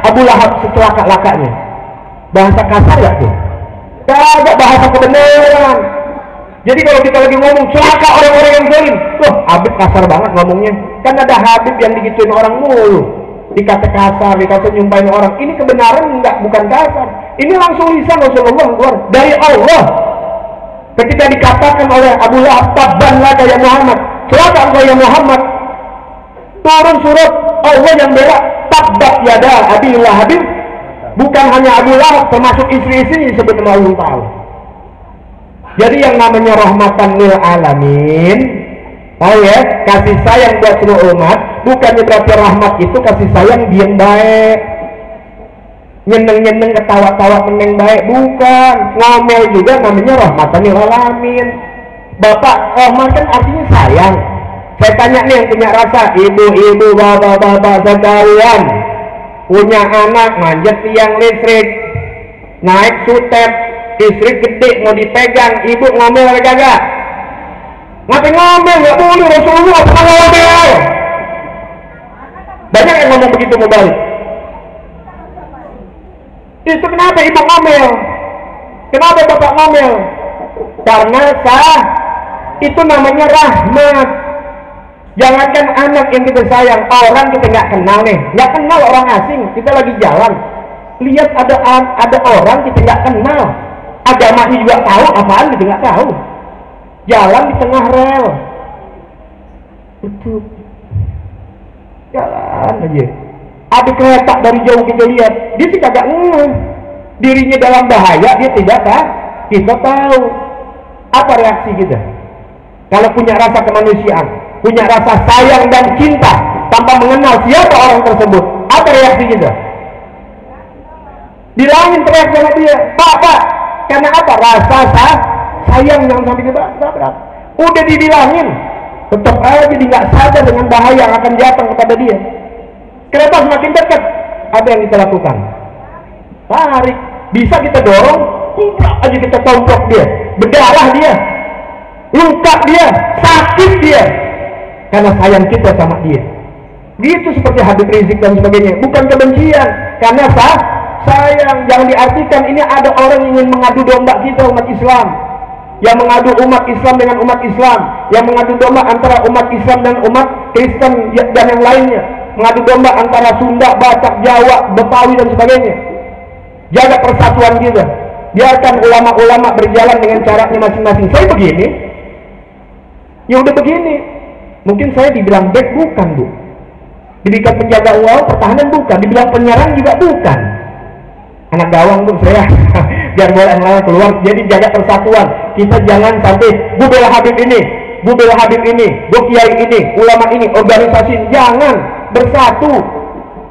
Abu Lahab, secelaka-lakanya. Bahasa kasar gak tuh? Kagak, bahasa kebenaran. Jadi kalau kita lagi ngomong celaka orang-orang yang zalim, tuh Habib kasar banget ngomongnya. Kan ada Habib yang digituin orang mulu, dikata kasar, dikata nyumpahin orang. Ini kebenaran enggak, bukan kasar. Ini langsung lisan Rasulullah keluar dari Allah. Ketika dikatakan oleh Abu Lahab, tabban laka ya Muhammad, celaka engkau ya Muhammad. Turun surat Allah yang bela tabbat yada Abi Lahab. Bukan hanya Abu Lahab, termasuk istri-istri disebut oleh Allah Ta'ala. Jadi yang namanya rahmatan lil alamin, oh ya, kasih sayang buat seluruh umat, bukannya berarti rahmat itu kasih sayang diam baik, nyeneng-nyeneng ketawa-tawa meneng baik, bukan. Ngomel juga namanya rahmatan lil alamin. Bapak, rahmat kan artinya sayang. Saya tanya nih yang punya rasa, ibu-ibu, bapak-bapak sekalian, punya anak manjat tiang listrik, naik sutet, listrik gede mau dipegang, ibu ngomel apa kagak? Ngapain ngomel? Nggak boleh, Rasulullah pernah ngomel. Banyak yang ngomong begitu mau balik. Itu kenapa ibu ngomel? Kenapa bapak ngomel? Karena sah. Itu namanya rahmat. Jangankan anak yang kita sayang, orang kita nggak kenal nih, nggak kenal orang asing, kita lagi jalan, lihat ada orang kita nggak kenal, agamanya juga tahu, apaan kita nggak tahu, jalan di tengah rel, betul, jalan aja, ada kereta dari jauh kita lihat, dia sih kagak ngeh, dirinya dalam bahaya, dia tidak tahu, kita tahu, apa reaksi kita? Kalau punya rasa kemanusiaan, punya rasa sayang dan cinta tanpa mengenal siapa orang tersebut, apa reaksi kita? Bilangin teriak sama dia, Pak, karena apa? Rasa sayang yang sampai ditabrak. Udah dibilangin, tetap aja dia nggak sadar dengan bahaya yang akan datang kepada dia. Kereta semakin dekat, apa yang kita lakukan? Tarik, bisa kita dorong, kumprak aja kita tomplok dia, berdarah dia, luka dia, sakit dia, karena sayang kita sama dia. Gitu seperti Habib Rizik dan sebagainya, bukan kebencian, karena sayang. Jangan diartikan ini ada orang yang ingin mengadu domba kita umat Islam, yang mengadu umat Islam dengan umat Islam, yang mengadu domba antara umat Islam dan umat Kristen dan yang lainnya, mengadu domba antara Sunda, Batak, Jawa, Betawi dan sebagainya. Jaga persatuan kita, biarkan ulama-ulama berjalan dengan caranya masing-masing. Saya begini, ya udah begini. Mungkin saya dibilang back bukan, Bu. Dibilang penjaga UAU pertahanan bukan, dibilang penyerang juga bukan. Anak gawang tuh saya biar bola yang lain keluar. Jadi jaga persatuan. Kita jangan sampai bu bela Habib ini, bu bela Habib ini, bu kiai ini, ulama ini, organisasi. Jangan, bersatu.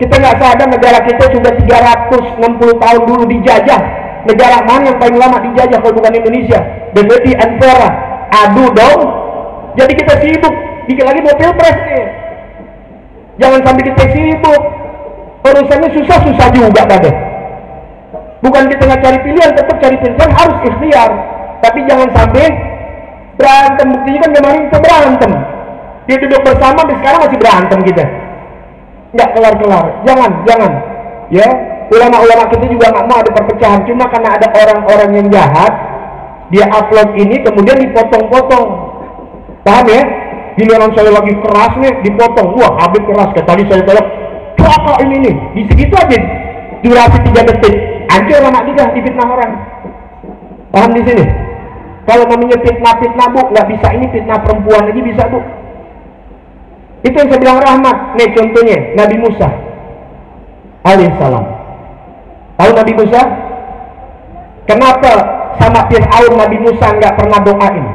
Kita nggak sadar negara kita sudah 360 tahun dulu dijajah. Negara mana yang paling lama dijajah kalau bukan Indonesia? Berarti Ankara. Aduh dong. Jadi kita sibuk, dikit lagi mau pilpres nih. Jangan sampai kita sibuk. Urusannya susah-susah juga tadi. Bukan kita nggak cari pilihan, tetap cari pilihan, harus ikhtiar. Tapi jangan sampai berantem. Buktinya kan kemarin kita berantem. Dia duduk bersama, sampai sekarang masih berantem kita. Nggak kelar-kelar. Jangan. Ya, ulama-ulama kita juga nggak mau ada perpecahan. Cuma karena ada orang-orang yang jahat, dia upload ini kemudian dipotong-potong. Paham ya? Giliran saya lagi keras nih, dipotong. Wah, Habib keras. Kayak tadi saya tolak, celaka ini nih. Di segitu aja durasi 3 detik. Hancur anak kita, difitnah orang. Paham di sini? Kalau namanya fitnah, Bu, nggak bisa ini fitnah perempuan lagi bisa, Bu. Itu yang saya bilang rahmat. Nih contohnya Nabi Musa alaihissalam. Tahu Nabi Musa? Kenapa sama Fir'aun Nabi Musa nggak pernah doain?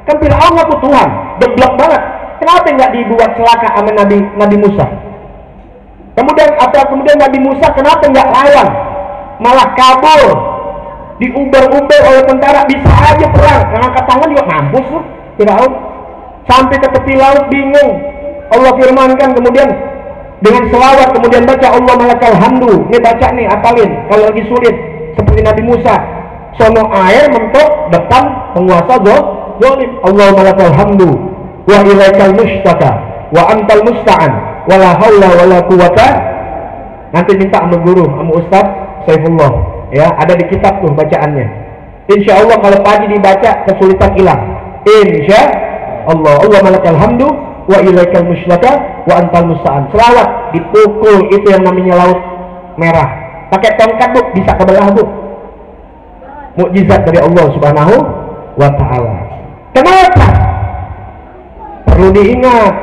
Kan Fir'aun ngaku Tuhan, geblok banget. Kenapa nggak dibuat celaka sama Nabi Musa? Kemudian Nabi Musa kenapa nggak lawan? Malah kabur, diumbar-umbar oleh tentara. Bisa aja perang, ngangkat tangan juga mampus tuh Fir'aun. Sampai ke tepi laut bingung. Allah firmankan kemudian dengan selawat, kemudian baca Allah malakal hamdu. Ini baca nih, apalin kalau lagi sulit seperti Nabi Musa. Sono air mentok depan penguasa zalim. Allah malakal hamdu wa ilaikal mustaka wa antal musta'an wala haula wala quwata. Nanti minta sama guru, sama ustaz Saifullah, ya, ada di kitab tuh bacaannya. Insya Allah kalau pagi dibaca kesulitan hilang. Insya Allah. Allah malakal hamdu wa ilaikal musyraka wa antal musta'an. Selawat dipukul, itu yang namanya laut merah. Pakai tongkat, Bu, bisa kebelah, Bu. Mukjizat dari Allah Subhanahu wa taala. Kenapa? Perlu diingat.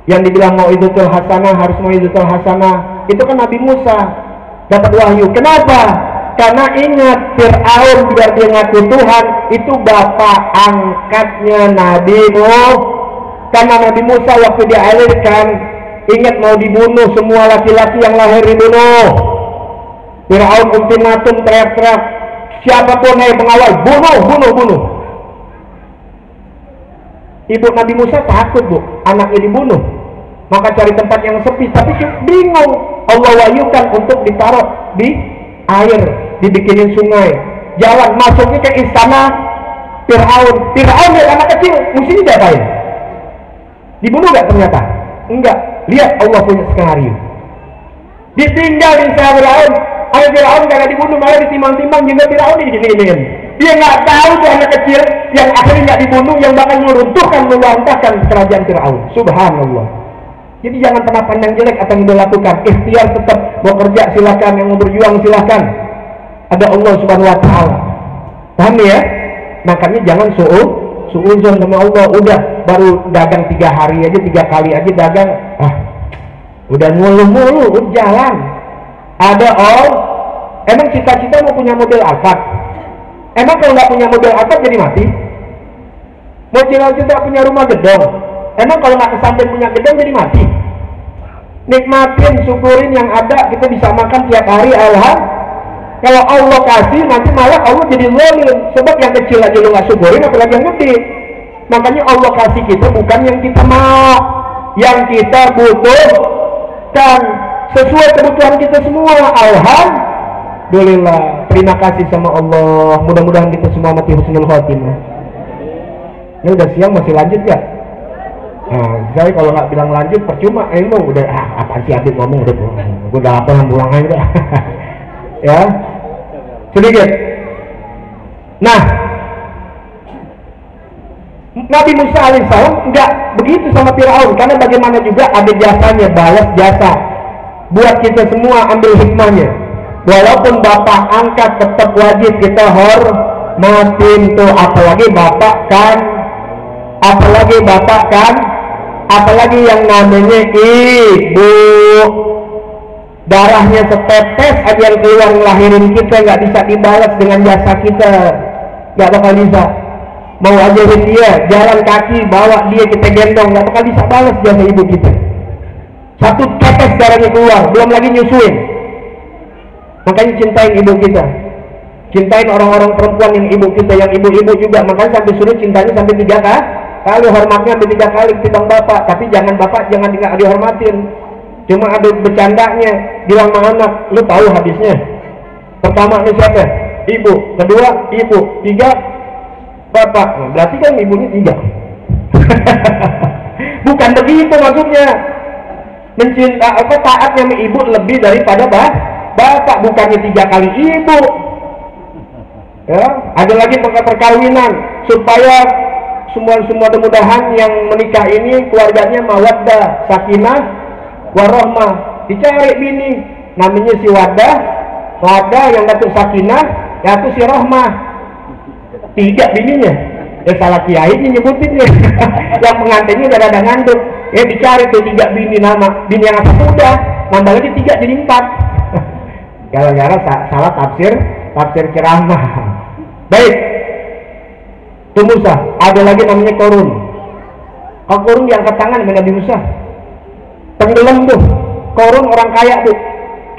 yang dibilang mau'izatul hasanah, harus mau'izatul hasanah, itu kan Nabi Musa dapat wahyu. Kenapa? Karena ingat Fir'aun biar dia ngaku Tuhan, itu bapak angkatnya Nabi Nuh. Karena Nabi Musa waktu dialirkan, ingat mau dibunuh, semua laki-laki yang lahir dibunuh. Fir'aun ultimatum, teriak-teriak, siapapun yang mengawal, bunuh. Ibu Nabi Musa takut, Bu, anaknya dibunuh. Maka cari tempat yang sepi, tapi bingung. Allah wahyukan untuk ditaruh di air, dibikinin sungai, jalan masuknya ke istana Fir'aun. Fir'aun lihat anak kecil, mesti diapain? Dibunuh gak ternyata? Enggak. Lihat Allah punya skenario. Ditinggal di Fir'aun. Ayo Fir'aun gak dibunuh, malah ditimbang-timbang juga Fir'aun digini-giniin. Dia nggak tahu tuh anak kecil yang akhirnya nggak dibunuh, yang bakal meruntuhkan, melantahkan kerajaan Fir'aun. Subhanallah. Jadi jangan pernah pandang jelek apa yang dilakukan. Ikhtiar tetap, mau kerja silakan, yang mau berjuang silakan. Ada Allah Subhanahu Wa Taala. Paham ya? Makanya jangan suudzon sama Allah. Udah baru dagang 3 hari aja, 3 kali aja dagang, udah mulu-mulu, udah jalan. Ada emang cita-cita mau punya mobil Alphard? Emang kalau nggak punya mobil Alphard jadi mati? Mau cita-cita punya rumah gedong? Emang kalau nggak kesampaian punya gedong jadi mati? Nikmatin, syukurin yang ada, kita bisa makan tiap hari, alhamdulillah. Kalau Allah kasih, nanti malah Allah jadi zalim. Sebab yang kecil aja lu nggak syukurin, apalagi yang gede. Makanya Allah kasih kita bukan yang kita mau, yang kita butuhkan, sesuai kebutuhan kita semua. Alhamdulillah. Terima kasih sama Allah. Mudah-mudahan kita semua mati husnul khotimah. Ini udah siang masih lanjut ya? Nah, saya kalau nggak bilang lanjut percuma. Ilmu udah apaan sih Habib ngomong, udah gue udah lapar pulang aja udah. Ya, sedikit. Nah, Nabi Musa alaihissalam nggak begitu sama Fir'aun, karena bagaimana juga ada jasanya, balas jasa buat kita semua, ambil hikmahnya. Walaupun bapak angkat tetap wajib kita hormatin tuh, apalagi bapak kan, apalagi yang namanya ibu, darahnya setetes aja yang keluar ngelahirin kita, nggak bisa dibalas dengan jasa kita, nggak bakal bisa. Mau ajarin dia jalan kaki, bawa dia kita gendong, nggak bakal bisa balas jasa ibu kita. Satu tetes darahnya keluar, belum lagi nyusuin. Makanya cintain ibu kita, cintain orang-orang perempuan yang ibu kita, yang ibu-ibu juga. Makanya sampai suruh cintanya sampai 3 kali, hormatnya sampai 3 kali ketimbang bapak. Tapi jangan bapak jangan dihormatin, cuma ada bercandanya, bilang sama anak. Lu tahu hadisnya? Pertama ini siapa? Ibu. Kedua ibu. 3 bapak. Nah, berarti kan ibunya 3. Bukan begitu maksudnya. Mencinta taatnya sama ibu lebih daripada bapak, bukannya 3 kali ibu. Ya, ada lagi perkawinan supaya semua mudah-mudahan yang menikah ini keluarganya mawaddah, sakinah, warahmah. Dicari bini, namanya si wadah yang dapat sakinah, yaitu si rahmah. 3 bininya. Ya salah kiai nyebutinnya. Yang pengantinnya udah ada ngandung. Ya dicari tuh 3 bini, nama bini yang satu udah, nambah lagi 3 jadi 4. Gara-gara salah tafsir ceramah. Baik, itu Musa. Ada lagi namanya Korun. Kalau Korun diangkat tangan sama Nabi Musa, tenggelam tuh. Korun orang kaya tuh,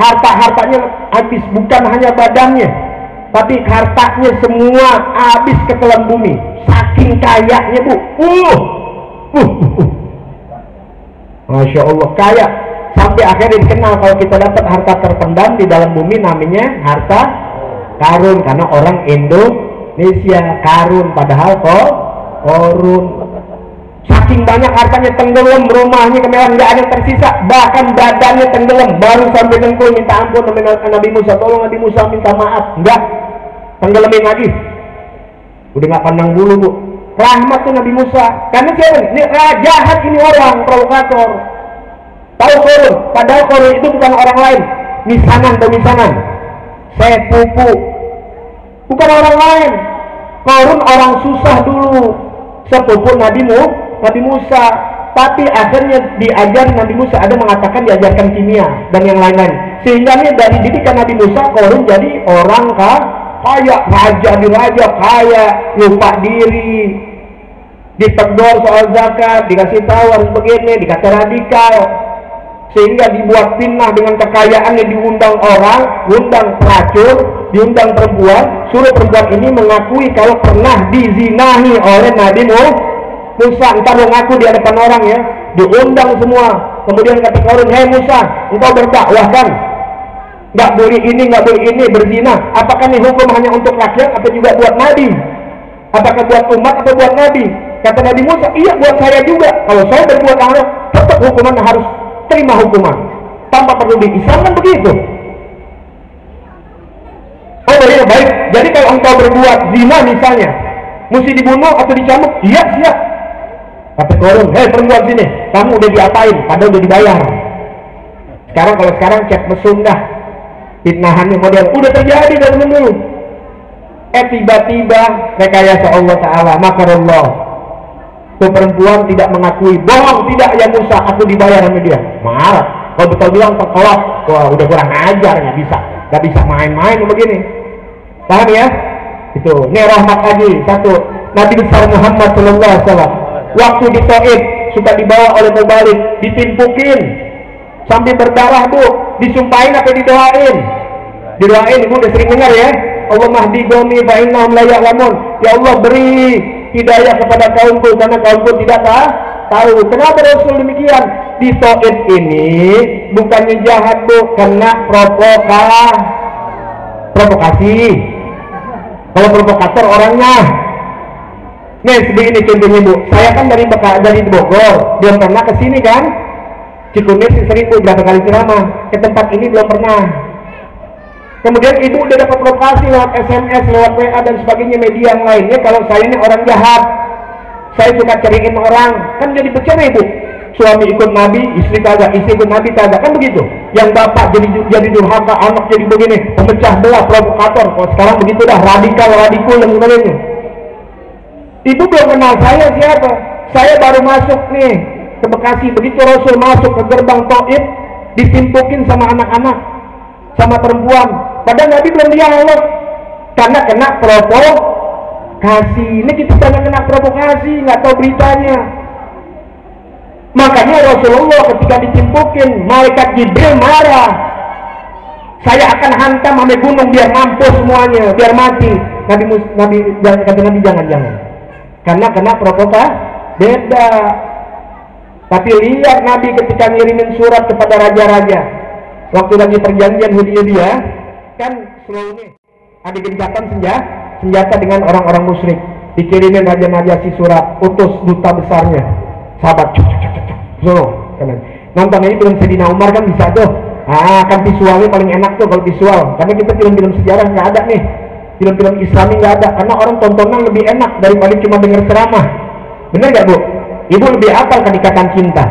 hartanya habis, bukan hanya badannya, tapi hartanya semua habis ke telan bumi. Saking kayanya Bu. Masya Allah, kaya. Sampai akhirnya dikenal kalau kita dapat harta terpendam di dalam bumi, namanya harta karun. Karena orang Indonesia karun, padahal korun. Saking banyak hartanya, tenggelam, rumahnya kemewahan nggak ada yang tersisa, bahkan badannya tenggelam, baru sampai dengkul minta ampun sama Nabi Musa, tolong Nabi Musa minta maaf, enggak, tenggelamin lagi. Udah nggak pandang bulu Bu. Rahmat tuh Nabi Musa, karena siapa ini? Jahat ini orang, provokator. Tahu Korun, padahal Korun itu bukan orang lain, misanan, sepupu, bukan orang lain. Korun orang susah dulu, sepupu Nabi Musa. tapi akhirnya diajar Nabi Musa, ada mengatakan diajarkan kimia dan yang lain-lain, sehingga nih dari didikan Nabi Musa Korun jadi orang kaya, raja di raja kaya, lupa diri, ditegur soal zakat, dikasih tahu harus begini, dikata radikal, sehingga dibuat fitnah dengan kekayaannya, diundang orang, undang pelacur, diundang perempuan, suruh perempuan ini mengakui kalau pernah dizinahi oleh Nabi Musa. Entar lo ngaku di hadapan orang ya, diundang semua. Kemudian kata Korun, hei Musa, engkau berdakwah kan, nggak boleh ini, nggak boleh ini, berzina. Apakah ini hukum hanya untuk rakyat atau juga buat Nabi? Apakah buat umat atau buat Nabi? Kata Nabi Musa, iya buat saya juga. Kalau saya berbuat aneh, tetap hukuman harus terima hukuman tanpa perlu di Islam kan begitu. Oh iya baik. Jadi kalau engkau berbuat zina misalnya, mesti dibunuh atau dicambuk? Iya siap. Kata Korun, hei perempuan sini, kamu udah diapain? Padahal udah dibayar. Sekarang kalau sekarang cek mesum dah, fitnahannya model udah terjadi dari dulu. Tiba-tiba rekayasa Allah Taala, makarallah. Tuh perempuan tidak mengakui, bohong tidak ya Musa, aku dibayar sama dia. Marah. Kalau betul bilang terkolak, wah udah kurang ajar, nggak bisa main-main begini. Paham ya? Itu. Ini rahmat lagi satu. Nabi besar Muhammad Sallallahu Alaihi Wasallam waktu di Taif suka dibawa oleh mubalik, ditimpukin sampai berdarah bu, disumpahin apa didoain? Didoain, ibu udah sering dengar ya. Allah mahdi gomi fa'innahum la ya'lamun. Ya Allah beri hidayah kepada kaumku karena kaumku tidak tahu. Kenapa Rasul demikian? Di Taif ini bukannya jahat bu, kena provokasi. Kalau provokator orangnya. Nih sebegini contohnya bu, saya kan dari Bogor, belum pernah ke sini kan? Cikunir sering bu berapa kali ceramah, ke tempat ini belum pernah. Kemudian ibu udah dapat provokasi lewat SMS, lewat WA dan sebagainya, media yang lainnya. Kalau saya ini orang jahat, saya suka cariin orang, kan jadi bercerai bu. Suami ikut Nabi, istri kagak, istri ikut Nabi kagak, kan begitu. Yang bapak jadi durhaka, anak jadi begini, pemecah belah, provokator. Kalau sekarang begitu dah, radikal dan sebagainya. Ibu belum kenal saya siapa? Saya baru masuk nih ke Bekasi. Begitu Rasul masuk ke gerbang Taif, ditimpukin sama anak-anak, sama perempuan. Padahal Nabi belum dialog karena kena provokasi. Ini kita jangan kena provokasi, nggak tahu beritanya. Makanya Rasulullah ketika ditimpukin, malaikat Jibril marah. Saya akan hantam sampai gunung biar mampus semuanya, biar mati. Kata Nabi jangan. Karena kena provokasi beda. Tapi lihat Nabi ketika ngirimin surat kepada raja-raja waktu lagi perjanjian Hudaybiyah, kan selalu nih ada gencatan senjata dengan orang-orang musyrik. Dikirimin Raja Najasyi surat, utus duta besarnya, sahabat nonton ini film Sayyidina Umar kan bisa tuh. Kan visualnya paling enak tuh kalau visual, karena kita film-film sejarah nggak ada nih, film-film Islami nggak ada, karena orang tontonan lebih enak daripada cuma dengar ceramah. Bener nggak bu? Ibu lebih hafal kan ikatan cinta.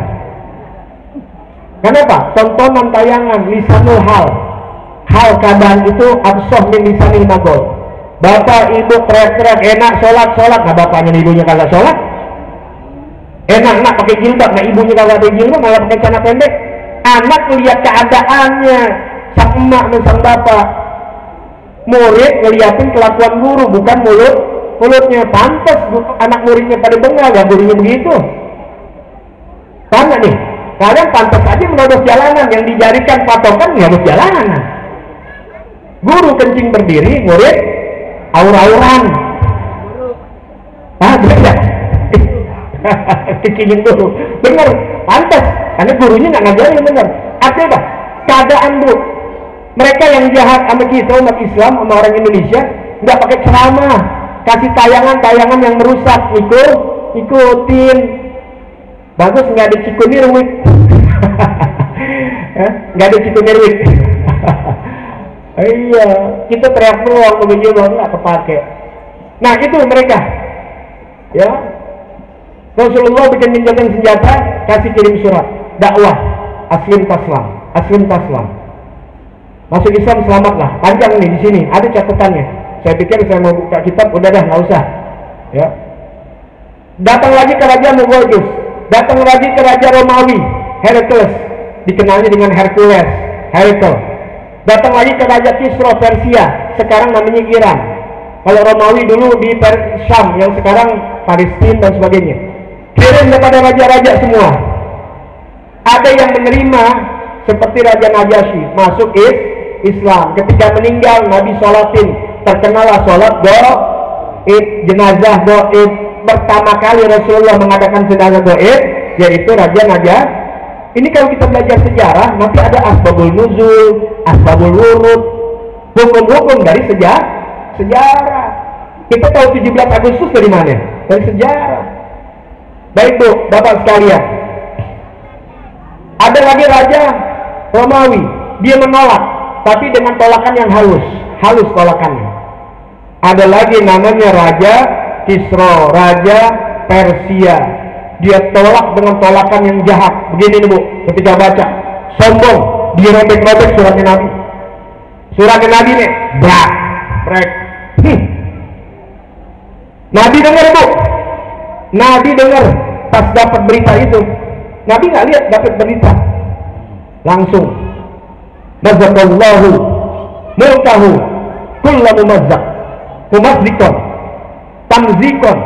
Kenapa? Tontonan tayangan lisanul hal keadaan itu absoh min lisanil magol. Bapak ibu teriak-teriak enak sholat, nah bapaknya ibunya kagak sholat. Enak pakai jilbab, nah ibunya kagak pakai jilbab, malah pakai celana pendek. Anak lihat keadaannya, sang emak dan sang bapak. Murid ngeliatin kelakuan guru, bukan mulutnya. Pantas anak muridnya pada bengal, gak gurunya begitu. Paham gak nih? Kalian pantas aja menodong jalanan, yang dijadikan patokan ya harus jalanan. Guru kencing berdiri, murid aur-auran. Beda. Kecilin guru, bener, pantas, karena gurunya nggak ngajarin bener. Artinya apa? Keadaan bu, mereka yang jahat sama kita umat Islam, sama orang Indonesia, nggak pakai ceramah, kasih tayangan yang merusak, ikutin. Bagus nggak ada cikunirwik, nggak ada cikunirwik. Iya, kita teriak doang, begitu doang nggak kepake. Nah itu mereka, ya. Rasulullah bikin gencatan senjata, kasih kirim surat, dakwah, aslim taslam. Masuk Islam selamatlah. Panjang nih di sini, ada catatannya. Saya pikir saya mau buka kitab, udah dah nggak usah. Ya. Datang lagi ke Raja Mughawqis. Datang lagi ke Raja Romawi, Herakles, dikenalnya dengan Hercules, Heracle. Datang lagi ke Raja Kisra Persia, sekarang namanya Iran. Kalau Romawi dulu di Syam, yang sekarang Palestina dan sebagainya. Kirim kepada raja-raja semua. Ada yang menerima, seperti Raja Najasyi, masuk Islam. Ketika meninggal, Nabi sholatin. Terkenallah sholat goib, jenazah goib. Pertama kali Rasulullah mengadakan jenazah goib, yaitu Raja Najasyi. Ini kalau kita belajar sejarah, nanti ada asbabul nuzul, asbabul wurud, hukum-hukum dari sejarah. Kita tahu 17 Agustus dari mana? Dari sejarah. Baik Bu, Bapak sekalian. Ada lagi Raja Romawi, dia menolak, tapi dengan tolakan yang halus tolakannya. Ada lagi namanya Raja Kisra, Raja Persia. Dia tolak dengan tolakan yang jahat. Begini nih Bu, ketika baca, sombong, dia robek-robek suratnya Nabi. Suratnya Nabi nih, brek. Nabi dengar Bu, Nabi dengar pas dapat berita itu. Nabi nggak lihat dapat berita, langsung mazakallahu mulkahu kullu mumazzaq mumazzikon tamzikon.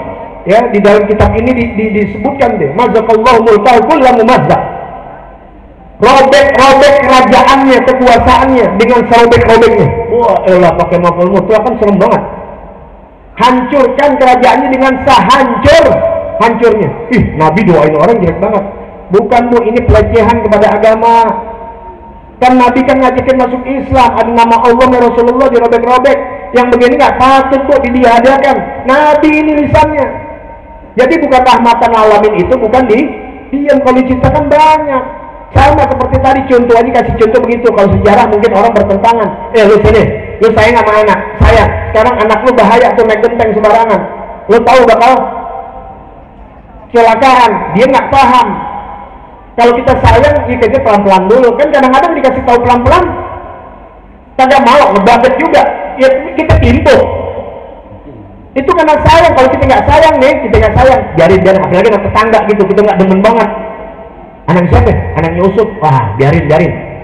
Ya, di dalam kitab ini disebutkan deh, mazakallahu mulkahu kullu mumazzaq. Robek kerajaannya, kekuasaannya dengan serobek-robeknya. Wah, elah pakai maf'ul mutlaq kan serem banget. Hancurkan kerajaannya dengan hancurnya. Nabi doain orang jelek banget. Bukan Bu, ini pelecehan kepada agama. Kan Nabi kan ngajakin masuk Islam, ada nama Allah dan Rasulullah dirobek-robek. Yang begini nggak patut kok diadakan. Nabi ini lisannya. Jadi bukan rahmatan alamin itu bukan diam. Kalau diciptakan banyak. Sama seperti tadi contoh aja, kasih contoh begitu. Kalau sejarah mungkin orang bertentangan. Lu sini, lu sayang sama anak saya. Sekarang anak lu bahaya tuh naik genteng sembarangan. Lu tahu bakal kecelakaan. Dia nggak paham. Kalau kita sayang, dikasih pelan-pelan dulu. Kan kadang-kadang dikasih tahu pelan-pelan, kagak mau, ngebaget juga. Ya kita timpuk. Itu karena sayang. Kalau kita nggak sayang nih, kita nggak sayang. Biarin, apalagi anak tetangga gitu, kita nggak demen banget. Anak siapa? Anaknya Usut. Wah, biarin.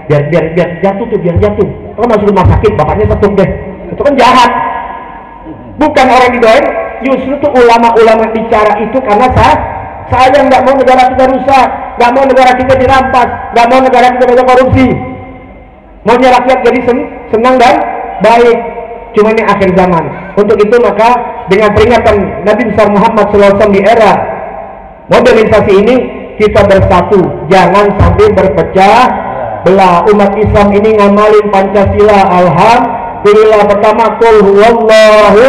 Biar jatuh tuh, biar jatuh. Kalau masuk rumah sakit, bapaknya setuk deh. Itu kan jahat. Bukan orang didoain. Justru tuh ulama-ulama bicara itu karena sayang, nggak mau negara kita rusak, nggak mau negara kita dirampas, nggak mau negara kita banyak korupsi, maunya rakyat jadi senang dan baik. Cuma ini akhir zaman. Untuk itu maka dengan peringatan Nabi besar Muhammad SAW di era modernisasi ini, kita bersatu, jangan sampai berpecah belah. Umat Islam ini ngamalin Pancasila. Alhamdulillah. Pertama, qul huwallahu,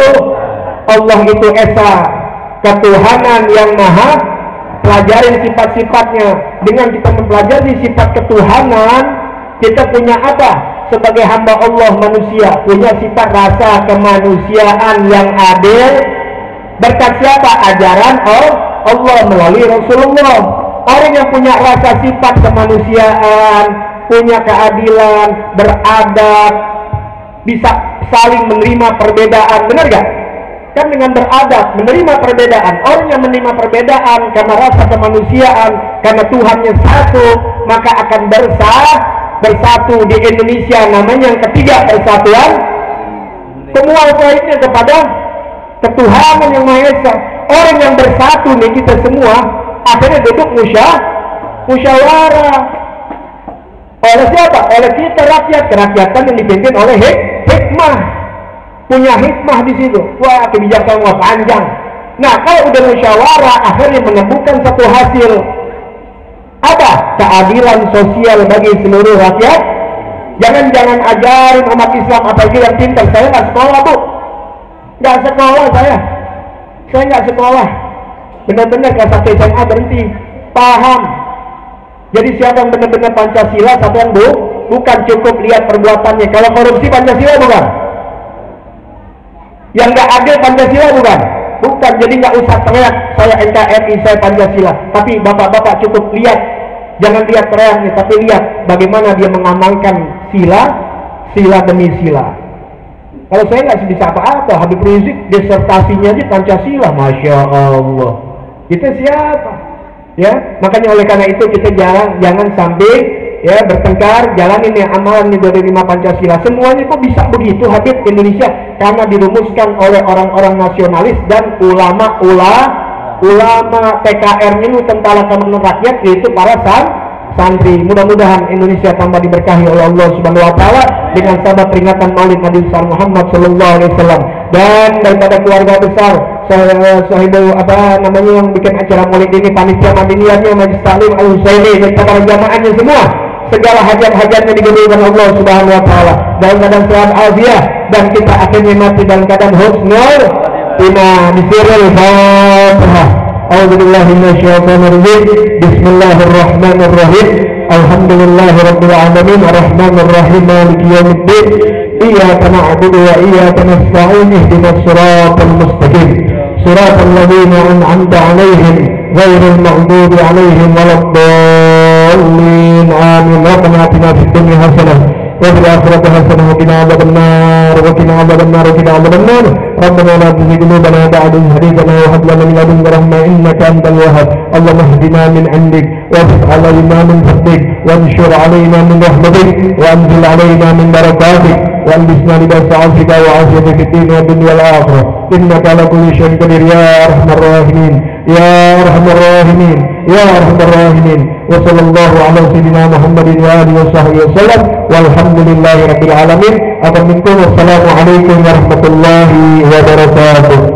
Allah itu esa, ketuhanan yang maha. Pelajarin sifat-sifatnya. Dengan kita mempelajari sifat ketuhanan, kita punya apa? Sebagai hamba Allah manusia, punya sifat rasa kemanusiaan yang adil. Berkat siapa? Ajaran Allah melalui Rasulullah. Orang yang punya rasa sifat kemanusiaan, punya keadilan, beradab, bisa saling menerima perbedaan. Benar gak? Kan dengan beradab, menerima perbedaan. Orang yang menerima perbedaan karena rasa kemanusiaan, karena Tuhannya satu, maka akan bersatu di Indonesia. Namanya yang ketiga, persatuan. Semua poinnya kepada ketuhanan yang Maha Esa. Orang yang bersatu nih, kita semua akhirnya duduk musyawarah. Oleh siapa? Oleh kita rakyat. Kerakyatan yang dipimpin oleh hikmah. Punya hikmah di situ. Wah, kebijaksanaan panjang. Nah, kalau udah musyawarah, akhirnya menemukan satu hasil. Apa? Keadilan sosial bagi seluruh rakyat. Jangan ajarin umat Islam apalagi yang pintar. Saya nggak sekolah Bu, nggak sekolah saya nggak sekolah. Benar-benar kelas 1 SMA berhenti. Paham. Jadi siapa yang benar-benar Pancasila, satu yang bukan cukup lihat perbuatannya. Kalau korupsi Pancasila bukan. Yang nggak adil Pancasila bukan. Jadi nggak usah teriak saya NKRI, saya Pancasila. Tapi bapak-bapak cukup lihat. Jangan lihat teriaknya, tapi lihat bagaimana dia mengamalkan sila demi sila. Kalau saya nggak bisa apa-apa. Habib Rizik disertasinya aja Pancasila, Masya Allah. Kita siapa? Ya, makanya oleh karena itu kita jangan sampai ya bertengkar, jalanin ya amalan nih dari 5 Pancasila. Semuanya kok bisa begitu Habib Indonesia? Karena dirumuskan oleh orang-orang nasionalis dan ulama TKR-nya itu Tentara Keamanan Rakyat, yaitu para santri. Mudah-mudahan Indonesia tambah diberkahi oleh Allah Subhanahu wa taala dengan sabab peringatan Maulid Nabi besar Muhammad sallallahu alaihi wasallam. Dan daripada keluarga besar sahibu yang bikin acara Maulid ini, panitia madiniyahnya, Majlis Taklim Al-Husaini, dan para jamaahnya semua, segala hajat-hajatnya digabungkan Allah Subhanahu wa taala dalam keadaan sehat afiat, dan kita akhirnya mati dalam keadaan husnul iman. Bismillahirrahmanirrahim. A'udzubillahi minasyaitonir rajim. Bismillahirrahmanirrahim. Alhamdulillahirabbil alamin arrahmanir rahim maliki yaumiddin. Iyyaka na'budu wa iyyaka nasta'in ihdinas siratal mustaqim. Siratal ladzina an'amta 'alaihim ghairil maghdubi 'alaihim waladdallin. Amin. Rabbana atina fid dunya hasanah wa fil akhirati hasanah wa qina adzabannar wa qina adzabannar wa qina adzabannar. Rabbana la tuzigh qulubana ba'da idh hadaytana wa hab lana min ladunka rahmah innaka antal wahhab. Allahumma ihdina min 'indik وافتح علينا من فضلك وانشر علينا من رحمتك وانزل علينا من بركاتك والبسنا لباس عافيك وعافية في الدين والدنيا والآخرة إنك على كل شيء قدير يا أرحم الراحمين يا أرحم الراحمين يا أرحم الراحمين. وصلى الله على سيدنا محمد وآله وصحبه وسلم والحمد لله رب العالمين. Assalamualaikum warahmatullahi wabarakatuh.